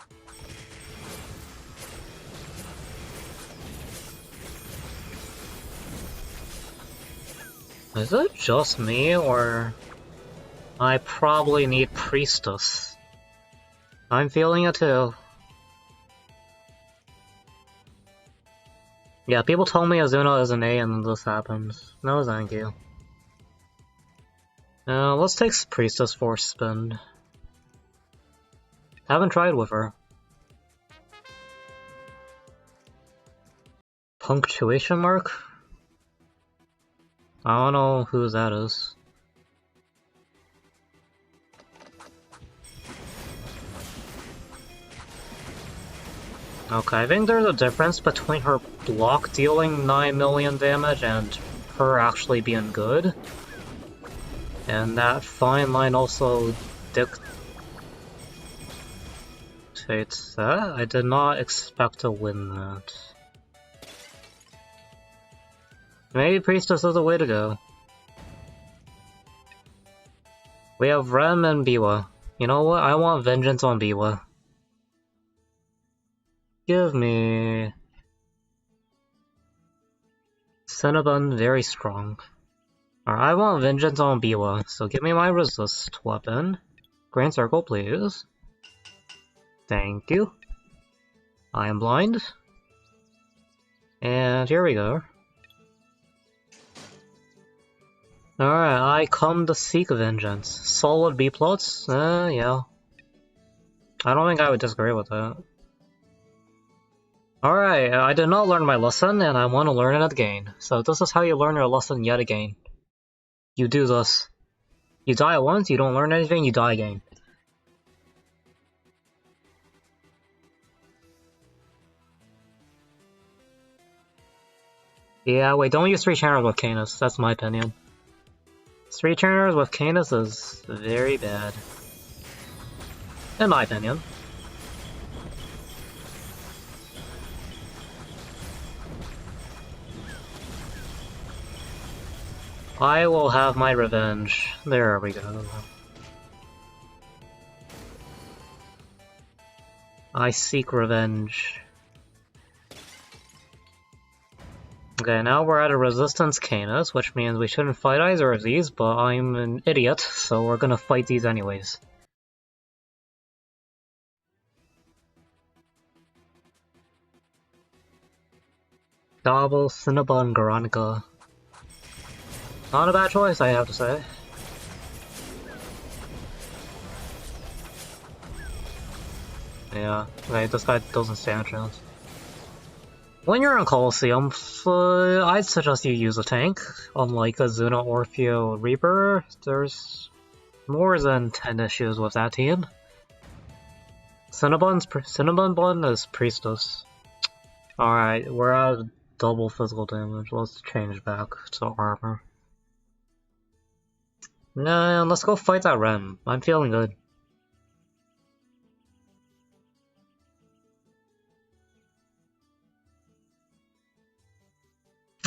is it just me, or I probably need Priestess? I'm feeling it too. Yeah, people told me Azuna is an A and this happens. No thank you. Let's take Priestess for a spin. Haven't tried with her. Punctuation mark? I don't know who that is. Okay, I think there's a difference between her block dealing 9 million damage and her actually being good. And that fine line also Take that. I did not expect to win that. Maybe Priestess is the way to go. We have Rem and Biwa. You know what? I want vengeance on Biwa. Give me... Cinnabon, very strong. Alright, I want vengeance on Biwa, so give me my resist weapon. Grand Circle, please. Thank you. I am blind. And here we go. Alright, I come to seek vengeance. Solid B-plots? Yeah. I don't think I would disagree with that. Alright, I did not learn my lesson, and I want to learn it again. So this is how you learn your lesson yet again. You do this. You die once, you don't learn anything, you die again. Yeah, wait, don't use 3 channels with Canis, that's my opinion. 3 channels with Canis is very bad. In my opinion. I will have my revenge. There we go. I seek revenge. Okay, now we're at a resistance Canis, which means we shouldn't fight either of these, but I'm an idiot, so we're gonna fight these anyways. Double Cinnabon Garanka. Not a bad choice, I have to say. Yeah, okay, this guy doesn't stand a chance. When you're in Colosseum, I'd suggest you use a tank. Unlike Azuna, Orfeo, Reaper, there's more than 10 issues with that team. Cinnabon is Priestess. Alright, we're at double physical damage. Let's change back to armor. Nah, let's go fight that Rem. I'm feeling good.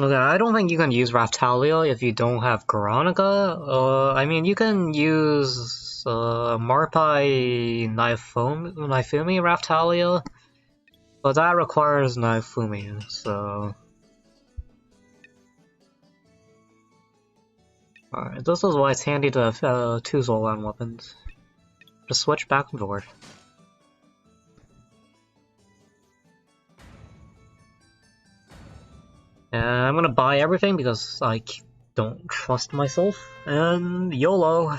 Okay, I don't think you can use Raftalia if you don't have Garanika. I mean, you can use Marpai Naifumi Raftalia, but that requires Naifumi, so... Alright, this is why it's handy to have 2 Zolan weapons. Just switch back and forth. And I'm gonna buy everything because I don't trust myself, and YOLO!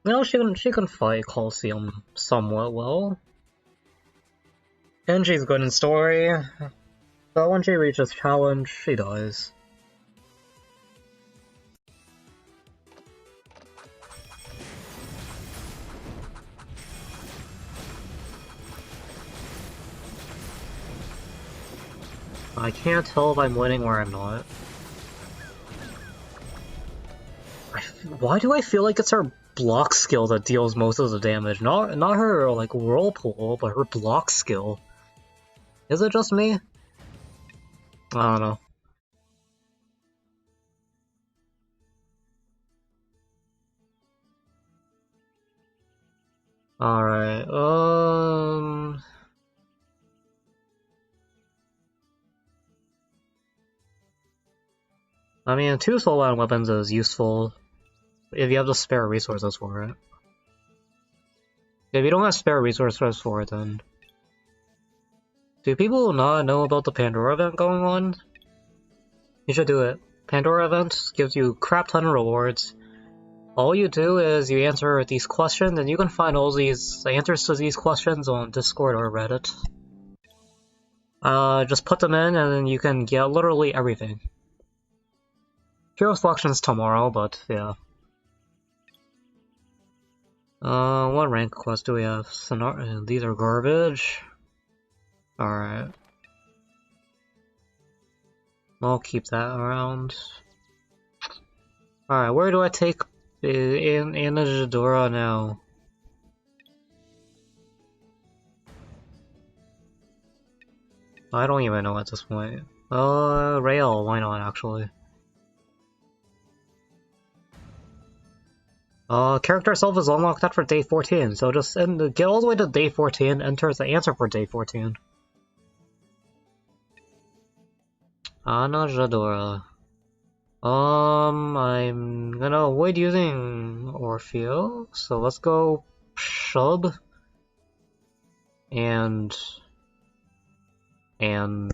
No, she can fight Colosseum somewhat well. And she's good in story, but when she reaches challenge, she dies. I can't tell if I'm winning or I'm not. Why do I feel like it's her block skill that deals most of the damage? Not her, like, whirlpool, but her block skill. Is it just me? I don't know. Alright, I mean, 2 Soul weapons is useful if you have the spare resources for it. If you don't have spare resources for it, then... Do people not know about the Pandora event going on? You should do it. Pandora event gives you crap ton of rewards. All you do is you answer these questions, and you can find all these answers to these questions on Discord or Reddit. Just put them in, and then you can get literally everything. Hero selection's tomorrow, but yeah. What rank quest do we have? These are garbage. Alright. I'll keep that around. Alright, where do I take Anesidora now. I don't even know at this point. Rail, why not actually? Character self is unlocked after day 14, so just get all the way to day 14, enter the answer for day 14. Anesidora. I'm gonna avoid using Orfeo, so let's go Shub and hang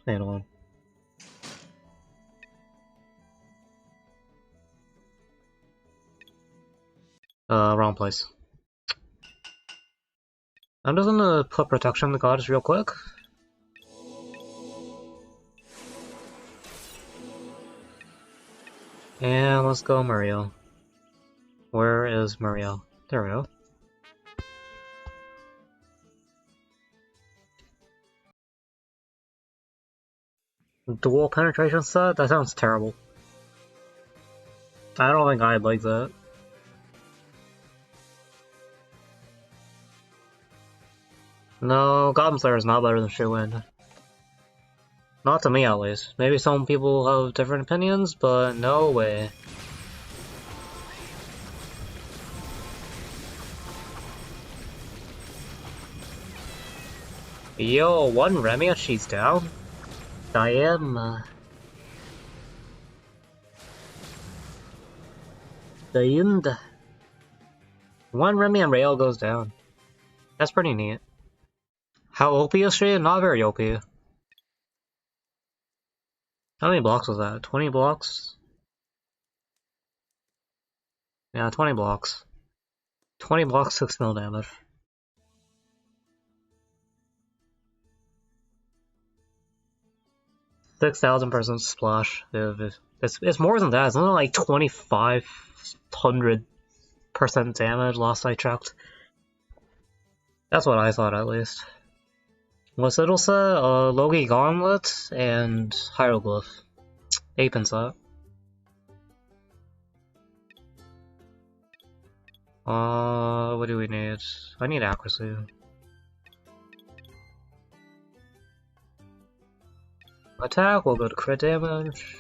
on. Wrong place. I'm just gonna put Protection on the Goddess real quick. And let's go Muriel. Where is Muriel? There we go. Dual penetration set? That sounds terrible. I don't think I'd like that. No, Goblin Slayer is not better than Shuin. Not to me, at least. Maybe some people have different opinions, but no way. Yo, one Remy and she's down. Damn. One Remy and Rail goes down. That's pretty neat. How OP is she? Not very OP. How many blocks was that? 20 blocks? Yeah, 20 blocks. 20 blocks, 6 mil damage. $6,000% splash. It's more than that. It's only like 2,500% damage last I checked. That's what I thought, at least. What's it'll say? Loki Gauntlet and Hieroglyph. 8-pin set. What do we need? I need accuracy. Attack, we'll go to crit damage.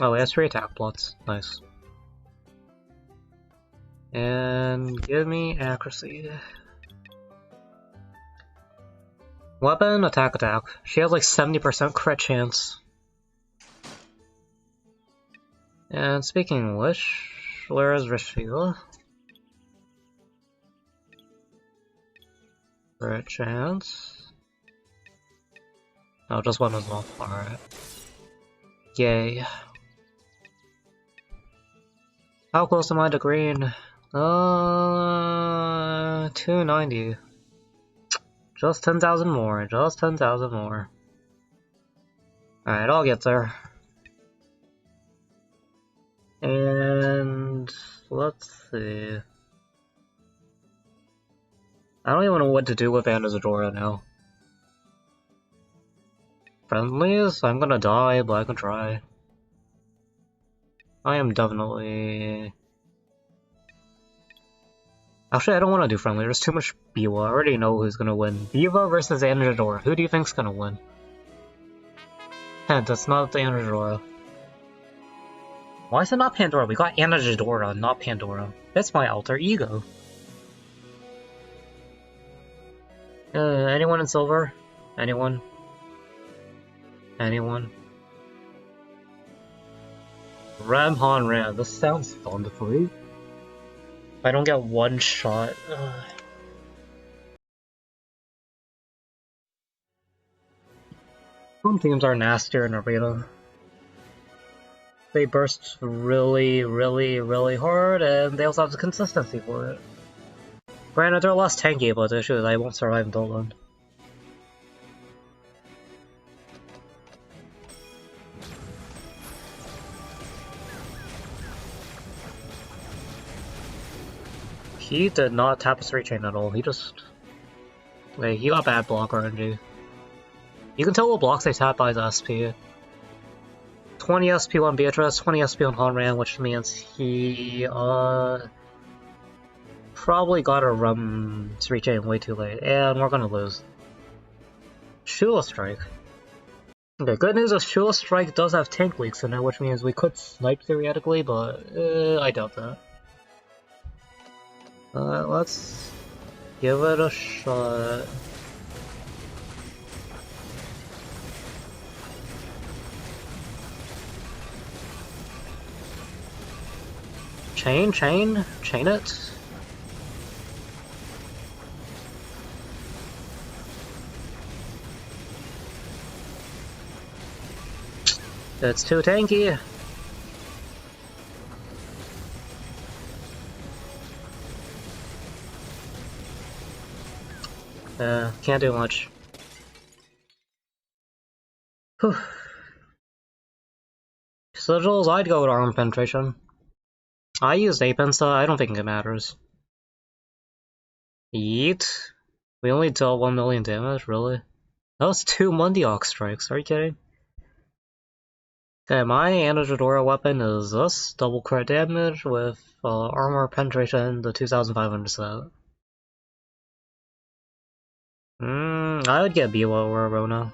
Oh, he has 3 attack plots. Nice. And give me accuracy. Weapon, attack. She has like 70% crit chance. And speaking of which, where is Rishila? Crit chance. Oh, just one as well. Alright. Yay. How close am I to green? 290. Just 10,000 more. Just 10,000 more. Alright, I'll get there. And let's see. I don't even know what to do with Anesidora now. Friendlies? I'm gonna die, but I can try. I am definitely... Actually, I don't want to do friendly. There's too much Biwa. I already know who's gonna win. Biwa versus Anesidora. Who do you think's gonna win? That's not the Anesidora. Why is it not Pandora? We got Anesidora, not Pandora. That's my alter ego. Anyone in silver? Anyone? Anyone? Ramhan Ram. This sounds fun to play. If I don't get one shot. Some teams are nastier in Arena. They burst really, really, really hard, and they also have the consistency for it. Granted, they're less tanky, but the issue is I won't survive until then. He did not tap a straight chain at all. He just... Wait, he got bad block RNG. You can tell what blocks they tap by the SP. 20 SP on Beatrice, 20 SP on Honran, which means he probably got a rum 3-chain way too late, and we're gonna lose. Shula Strike. Okay, good news is Shula Strike does have tank leaks in it, which means we could snipe theoretically, but I doubt that. Let's give it a shot. Chain it. It's too tanky. Can't do much. Whew. Sigils, I'd go with armor penetration. I used Ape Insta, I don't think it matters. Yeet. We only dealt 1 million damage, really? That was 2 Mundiox strikes, are you kidding? Okay, my Anesidora weapon is this, double crit damage with armor penetration, the 2500 set. I would get Biwa or Rona.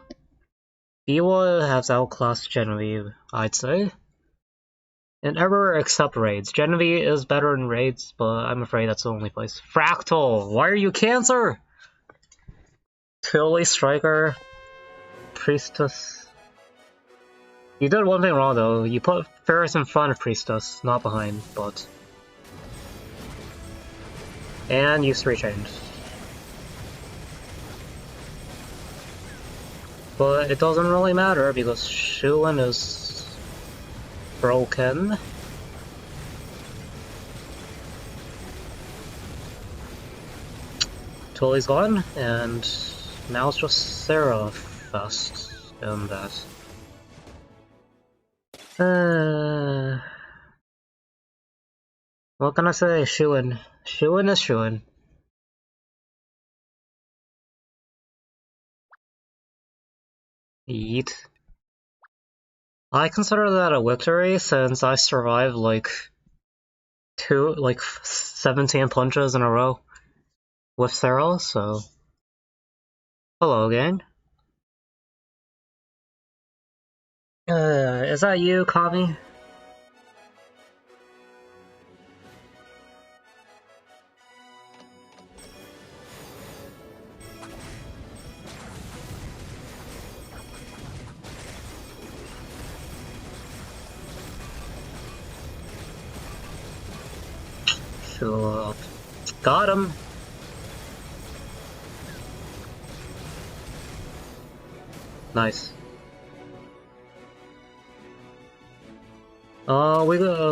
Biwa has outclassed Genevieve, I'd say. In everywhere except raids. Genevieve is better in raids, but I'm afraid that's the only place. Fractal! Why are you Cancer? Tilly Striker. Priestess. You did one thing wrong though. You put Ferris in front of Priestess, not behind, but... And use 3 chains. But it doesn't really matter because Shulin is broken. Tully's gone, and now it's just Sarah Fest and that. What can I say? Shulin. Shulin is Shulin. Yeet. I consider that a victory since I survived like 17 punches in a row with Sarah, so... Hello again. Is that you, Kami? Sure. Got him! Nice.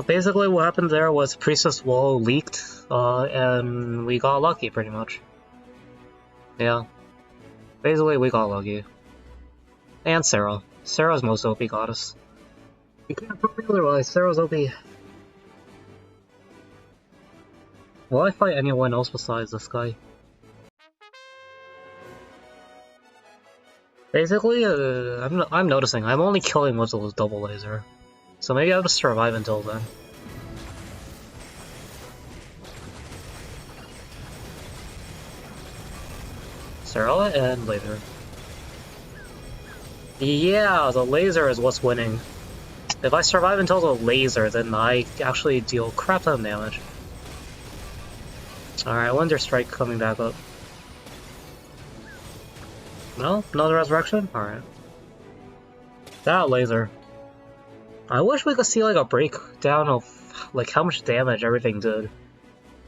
Basically what happened there was Priestess Wall leaked, and we got lucky pretty much. Yeah. Basically we got lucky. And Sarah. Sarah's most OP goddess. You can't prove me otherwise, Sarah's OP. Will I fight anyone else besides this guy? Basically, I'm noticing I'm only killing with those double laser. So maybe I'll just survive until then. Sarah and laser. Yeah, the laser is what's winning. If I survive until the laser, then I actually deal crap ton of damage. Alright, Wonder Strike coming back up. No? Another resurrection? Alright. That laser. I wish we could see like a breakdown of like how much damage everything did.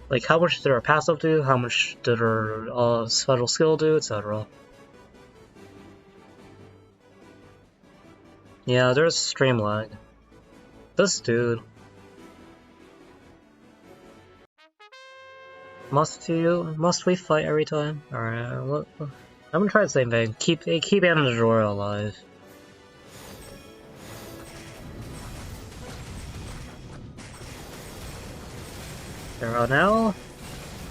Like how much did our passive do, how much did our special skill do, etc. Yeah, there's stream lag. This dude. Must we fight every time? Alright, I'm gonna try the same thing. Keep Anesidora alive. Arrow now.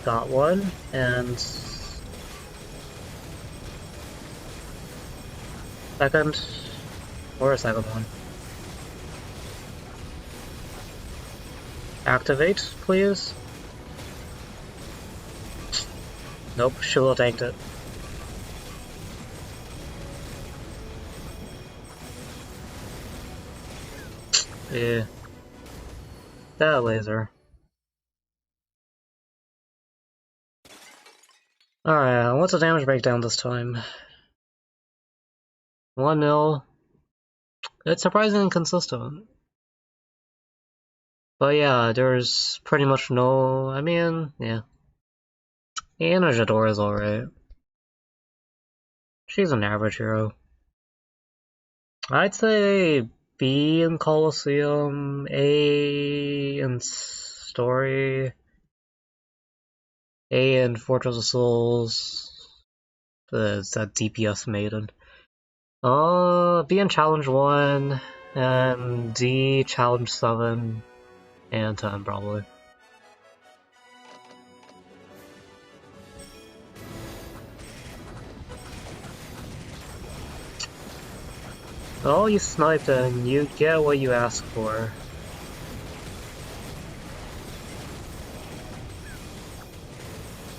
Got one, and... Second, or a second one. Activate, please. Nope, she will tanked it. Yeah. That laser. Alright, what's the damage breakdown this time? 1-0. It's surprisingly consistent. But yeah, there's pretty much no... I mean, yeah. Anesidora is alright. She's an average hero. I'd say B in Colosseum, A in Story, A in Fortress of Souls. It's that DPS maiden. B in Challenge 1, and D Challenge 7, and 10 probably. Oh, you sniped and you get what you ask for.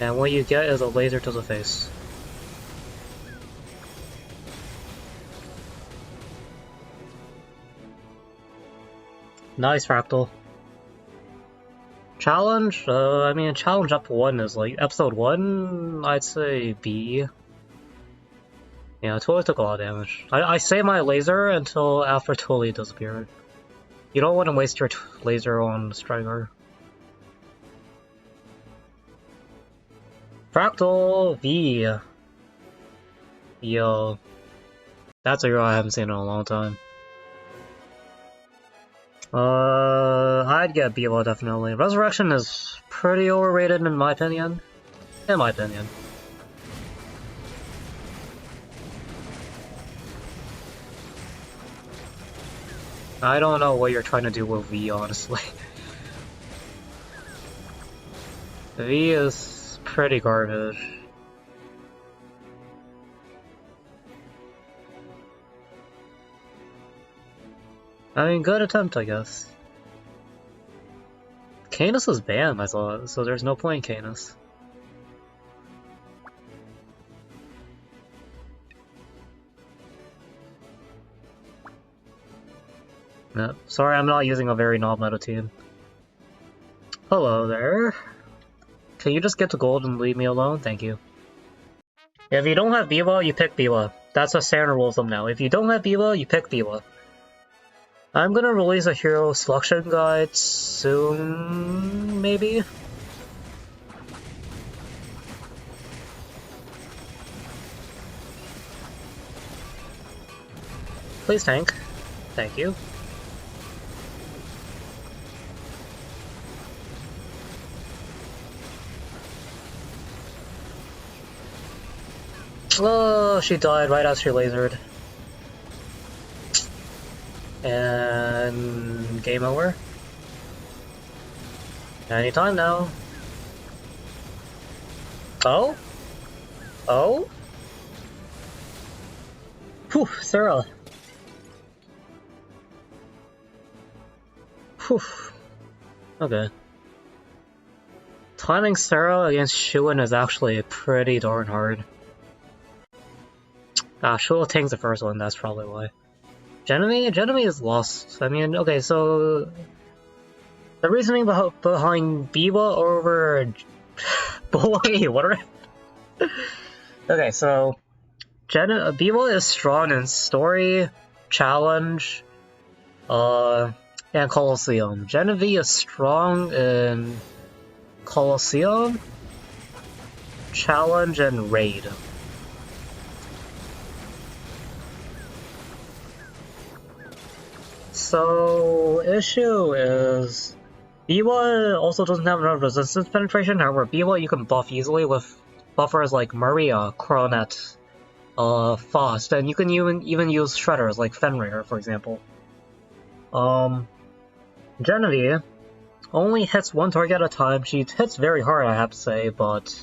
And what you get is a laser to the face. Nice, Fractal. Challenge? I mean, challenge up 1 is like, episode 1, I'd say B. Yeah, Tully took a lot of damage. I save my laser until after Tully disappeared. You don't want to waste your laser on Striker. Fractal V. Yo. That's a hero I haven't seen in a long time. I'd get Bevo definitely. Resurrection is pretty overrated in my opinion. In my opinion. I don't know what you're trying to do with V, honestly. V is pretty garbage. I mean, good attempt, I guess. Canis is banned, I thought, so there's no point in Canis. No, sorry, I'm not using a very non-meta team. Hello there. Can you just get to gold and leave me alone? Thank you. If you don't have Biwa, you pick Biwa. That's a standard rule of them now. If you don't have Biwa, you pick Biwa. I'm gonna release a hero selection guide soon, maybe? Please tank. Thank you. Oh, she died right as she lasered. And game over. Anytime now. Oh? Oh? Whew, Sarah. Whew. Okay. Timing Sarah against Shuin is actually pretty darn hard. Shula tanks the first one, that's probably why. Genevieve is lost. I mean, okay, so... The reasoning behind Biwa over... Boy, what are... Okay, so... Biwa is strong in Story, Challenge, and Colosseum. Genevieve is strong in... Colosseum, Challenge, and Raid. So, issue is... Biwa also doesn't have enough resistance penetration, however Biwa you can buff easily with buffers like Maria, Coronet, Faust, and you can even use Shredders like Fenrir, for example. Genevieve only hits one target at a time. She hits very hard, I have to say, but...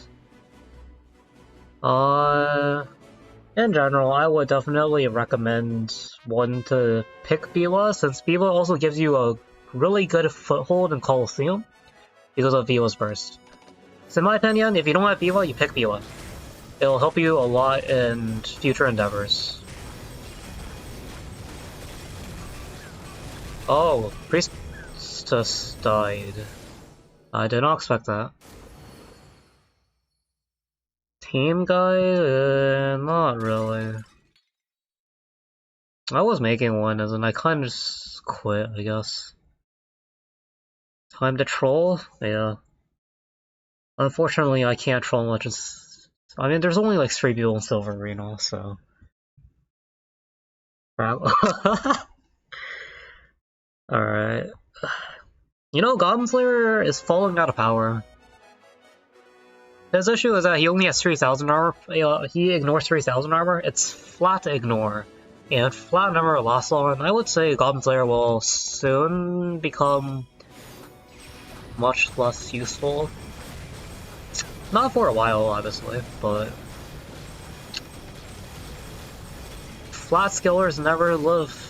In general, I would definitely recommend one to pick Biwa, since Biwa also gives you a really good foothold in Colosseum because of Biwa's burst. So in my opinion, if you don't have Biwa, you pick Biwa. It'll help you a lot in future endeavors. Oh, Priestess died. I did not expect that. Team guy? Not really. I was making one, and then I kind of just quit, I guess. Time to troll? Yeah. Unfortunately, I can't troll much. I mean, there's only like 3 people in Silver Arena, so. Alright. You know, Goblin Slayer is falling out of power. His issue is that he only has 3,000 armor. He ignores 3,000 armor. It's flat to ignore. And flat never lasts long, and I would say Goblin Slayer will soon become much less useful. Not for a while, obviously, but flat skillers never live.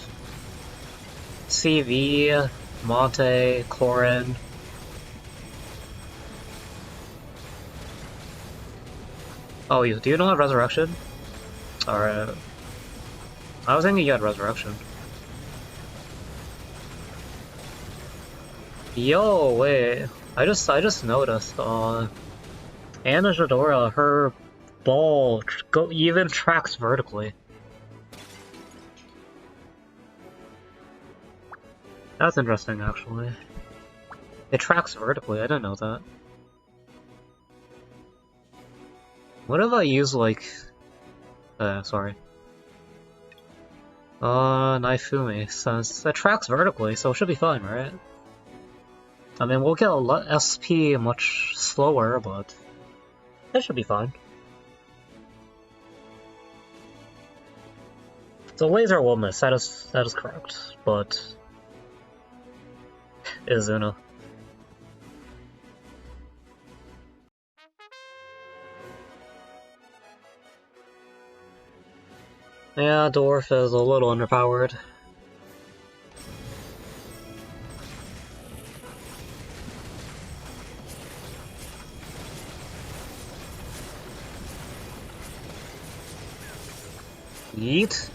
CV, Monte, Corin. Oh, do you not have Resurrection? Alright. I was thinking you had Resurrection. Yo, wait. I just noticed, Anesidora, her ball even tracks vertically. That's interesting, actually. It tracks vertically, I didn't know that. What if I use, like... sorry. Naifumi, since it tracks vertically, so it should be fine, right? I mean, we'll get a SP much slower, but... it should be fine. So laser will miss, that is correct, but... Izuna. Yeah, Dwarf is a little underpowered. Yeet.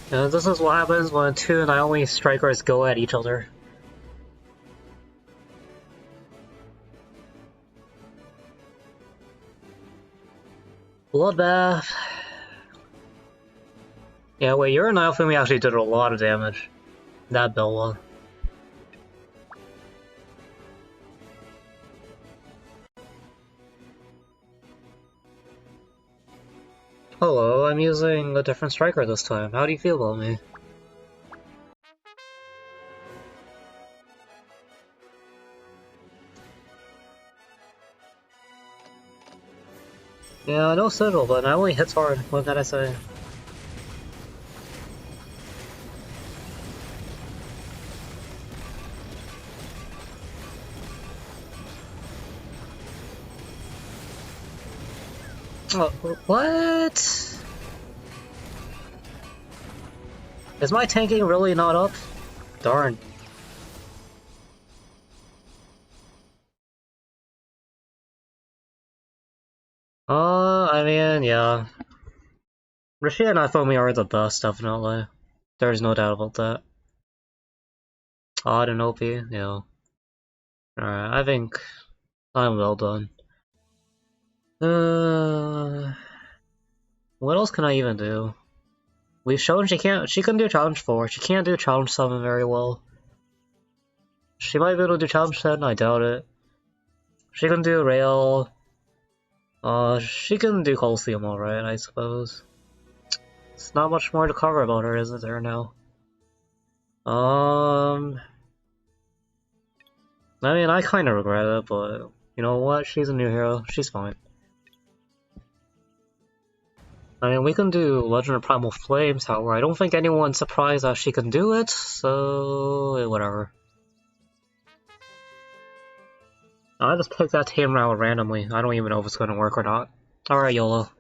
And this is what happens when 2 Naomi strikers go at each other. Bloodbath. Yeah, wait, your Naofumi actually did a lot of damage. That Bella. Hello, I'm using a different striker this time. How do you feel about me? Yeah, no sigil, but I only hits hard. What can I say? Oh, what? Is my tanking really not up? Darn. I mean, yeah. Rishi and Naofumi are the best, definitely. There's no doubt about that. Odd and OP, yeah. Alright, I think I'm well done. What else can I even do? We've shown she can do challenge 4, she can't do challenge 7 very well. She might be able to do challenge 10, I doubt it. She can do rail. She can do Colosseum alright, I suppose. It's not much more to cover about her, is it there now? I mean, I kinda regret it, but you know what? She's a new hero, she's fine. I mean, we can do Legend of Primal Flames, however, I don't think anyone's surprised that she can do it, so whatever. I just picked that team out randomly. I don't even know if it's gonna work or not. Alright, YOLO.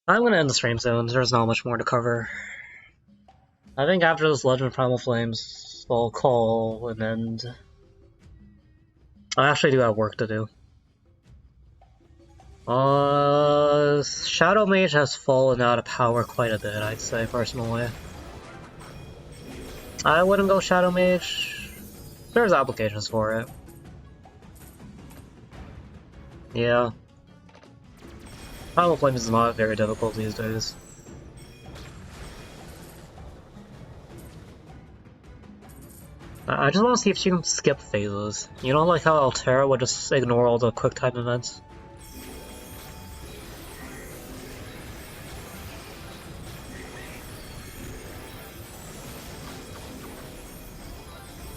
I'm gonna end the stream soon, there's not much more to cover. I think after this Legend of Primal Flames, I'll call an end. I actually do have work to do. Shadow Mage has fallen out of power quite a bit, I'd say, personally. I wouldn't go Shadow Mage. There's applications for it. Yeah. Primal Flames is not very difficult these days. I just want to see if she can skip phases. You know, like how Altera would just ignore all the quick time events?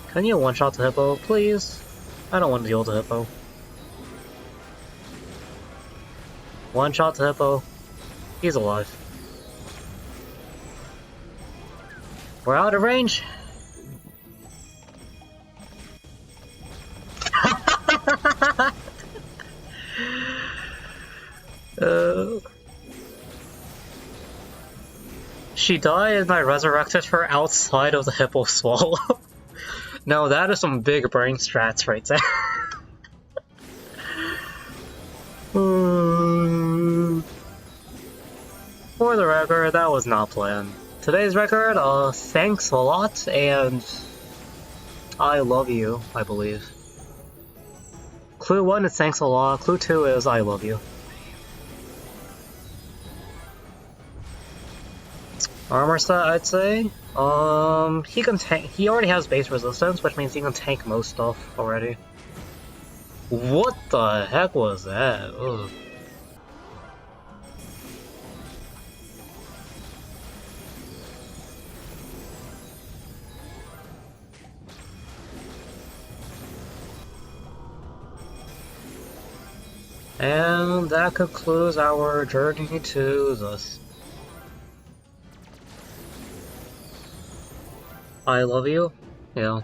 Can you one-shot the Hippo, please? I don't want to deal with the Hippo. One-shot the Hippo. He's alive. We're out of range! She died and I resurrected her outside of the Hippo swallow. No, that is some big brain strats right there. For the record, that was not planned. Today's record, thanks a lot, and I love you, I believe. Clue 1 is thanks a lot, clue 2 is I love you. Armor set, I'd say. He can tank. He already has base resistance, which means he can tank most stuff already. What the heck was that? Ugh. And that concludes our journey to this. I love you? Yeah.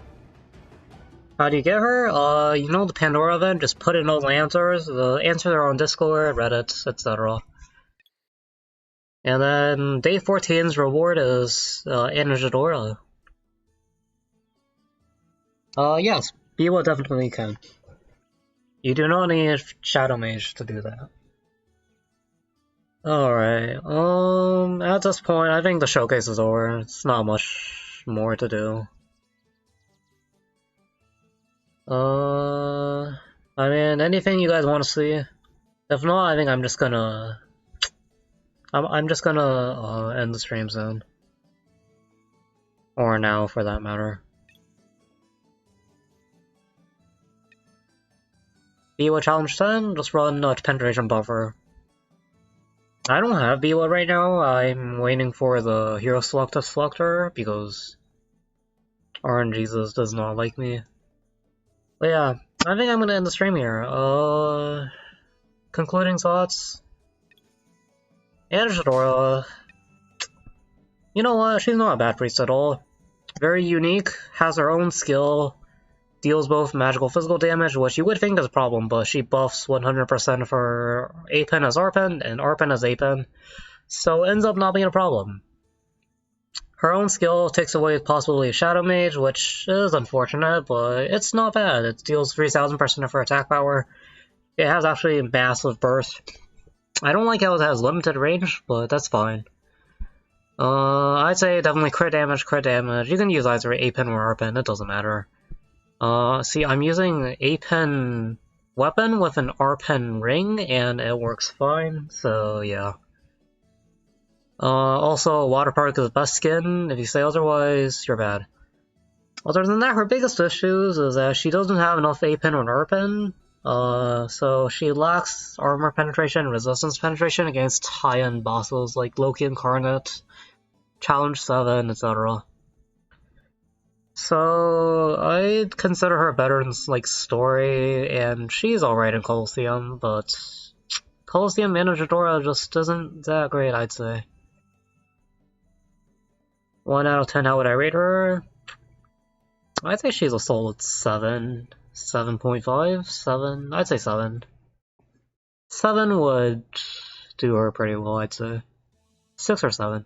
How do you get her? You know the Pandora event? Just put in all the answers. The answers are on Discord, Reddit, etc. And then day 14's reward is Anesidora. Yes, Biwa definitely can. You do not need Shadow Mage to do that. Alright, at this point, I think the showcase is over. It's not much more to do. I mean, anything you guys want to see? If not, I think I'm just gonna... I'm just gonna end the stream soon. Or now, for that matter. Biwa Challenge 10, just run a penetration buffer. I don't have Biwa right now, I'm waiting for the Hero Selector because RNGesus does not like me. But yeah, I think I'm gonna end the stream here. Concluding thoughts? Anesidora, you know what, she's not a bad priest at all. Very unique, has her own skill, deals both magical physical damage, which you would think is a problem, but she buffs 100% of her A-Pen as R-Pen, and R-Pen as A-Pen, so ends up not being a problem. Her own skill takes away possibly a Shadow Mage, which is unfortunate, but it's not bad. It deals 3000% of her attack power. It has actually a massive burst. I don't like how it has limited range, but that's fine. I'd say definitely crit damage, crit damage. You can use either A-Pen or R-Pen, it doesn't matter. See, I'm using A-Pen weapon with an R-Pen ring, and it works fine, so yeah. Also, Waterpark is the best skin. If you say otherwise, you're bad. Other than that, her biggest issues is that she doesn't have enough A-Pen or R-Pen, so she lacks armor penetration, resistance penetration against high-end bosses like Loki Incarnate, Challenge 7, etc. So, I'd consider her better in, like, story, and she's alright in Colosseum, but Colosseum Anesidora just isn't that great, I'd say. 1 out of 10, how would I rate her? I'd say she's a solid 7. 7.5? 7? I'd say 7. 7 would do her pretty well, I'd say. 6 or 7.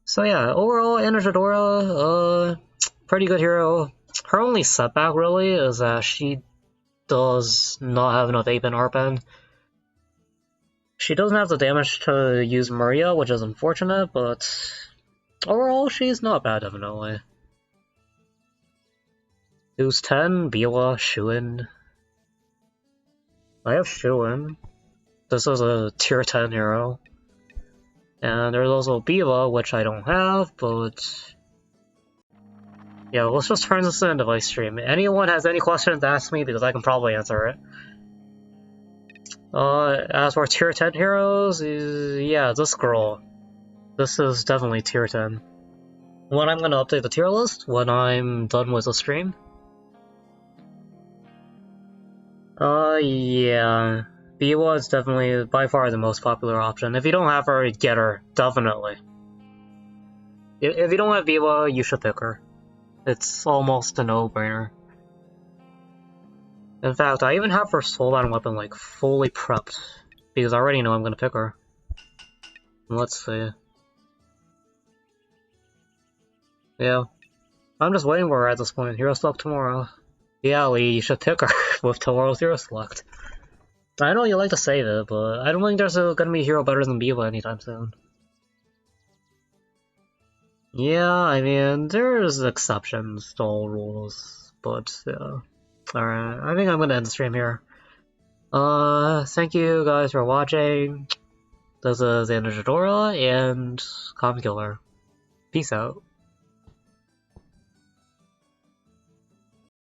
So yeah, overall, Anesidora, pretty good hero. Her only setback, really, is that she does not have enough AP and RPN. She doesn't have the damage to use Maria, which is unfortunate, but overall, she's not bad, definitely. Who's 10? Biwa, Shuin. I have Shuin. This is a tier 10 hero. And there's also Biwa, which I don't have, but yeah, let's just turn this into a device stream. Anyone has any questions, ask me, because I can probably answer it. As for tier 10 heroes, yeah, this girl. This is definitely tier 10. When I'm gonna update the tier list, when I'm done with the stream. Yeah. Biwa is definitely by far the most popular option. If you don't have her, get her. Definitely. If you don't have Biwa, you should pick her. It's almost a no-brainer. In fact, I even have her soulbound weapon like fully prepped, because I already know I'm gonna pick her. Let's see. Yeah. I'm just waiting for her at this point. Hero Select tomorrow. Yeah, Lee, you should pick her with tomorrow's Hero Select. I know you like to save it, but I don't think there's gonna be a hero better than Biwa anytime soon. Yeah, I mean, there's exceptions to all rules, but yeah. Alright, I think I'm gonna end the stream here. Thank you guys for watching. This is Anesidora and Calm Killer. Peace out.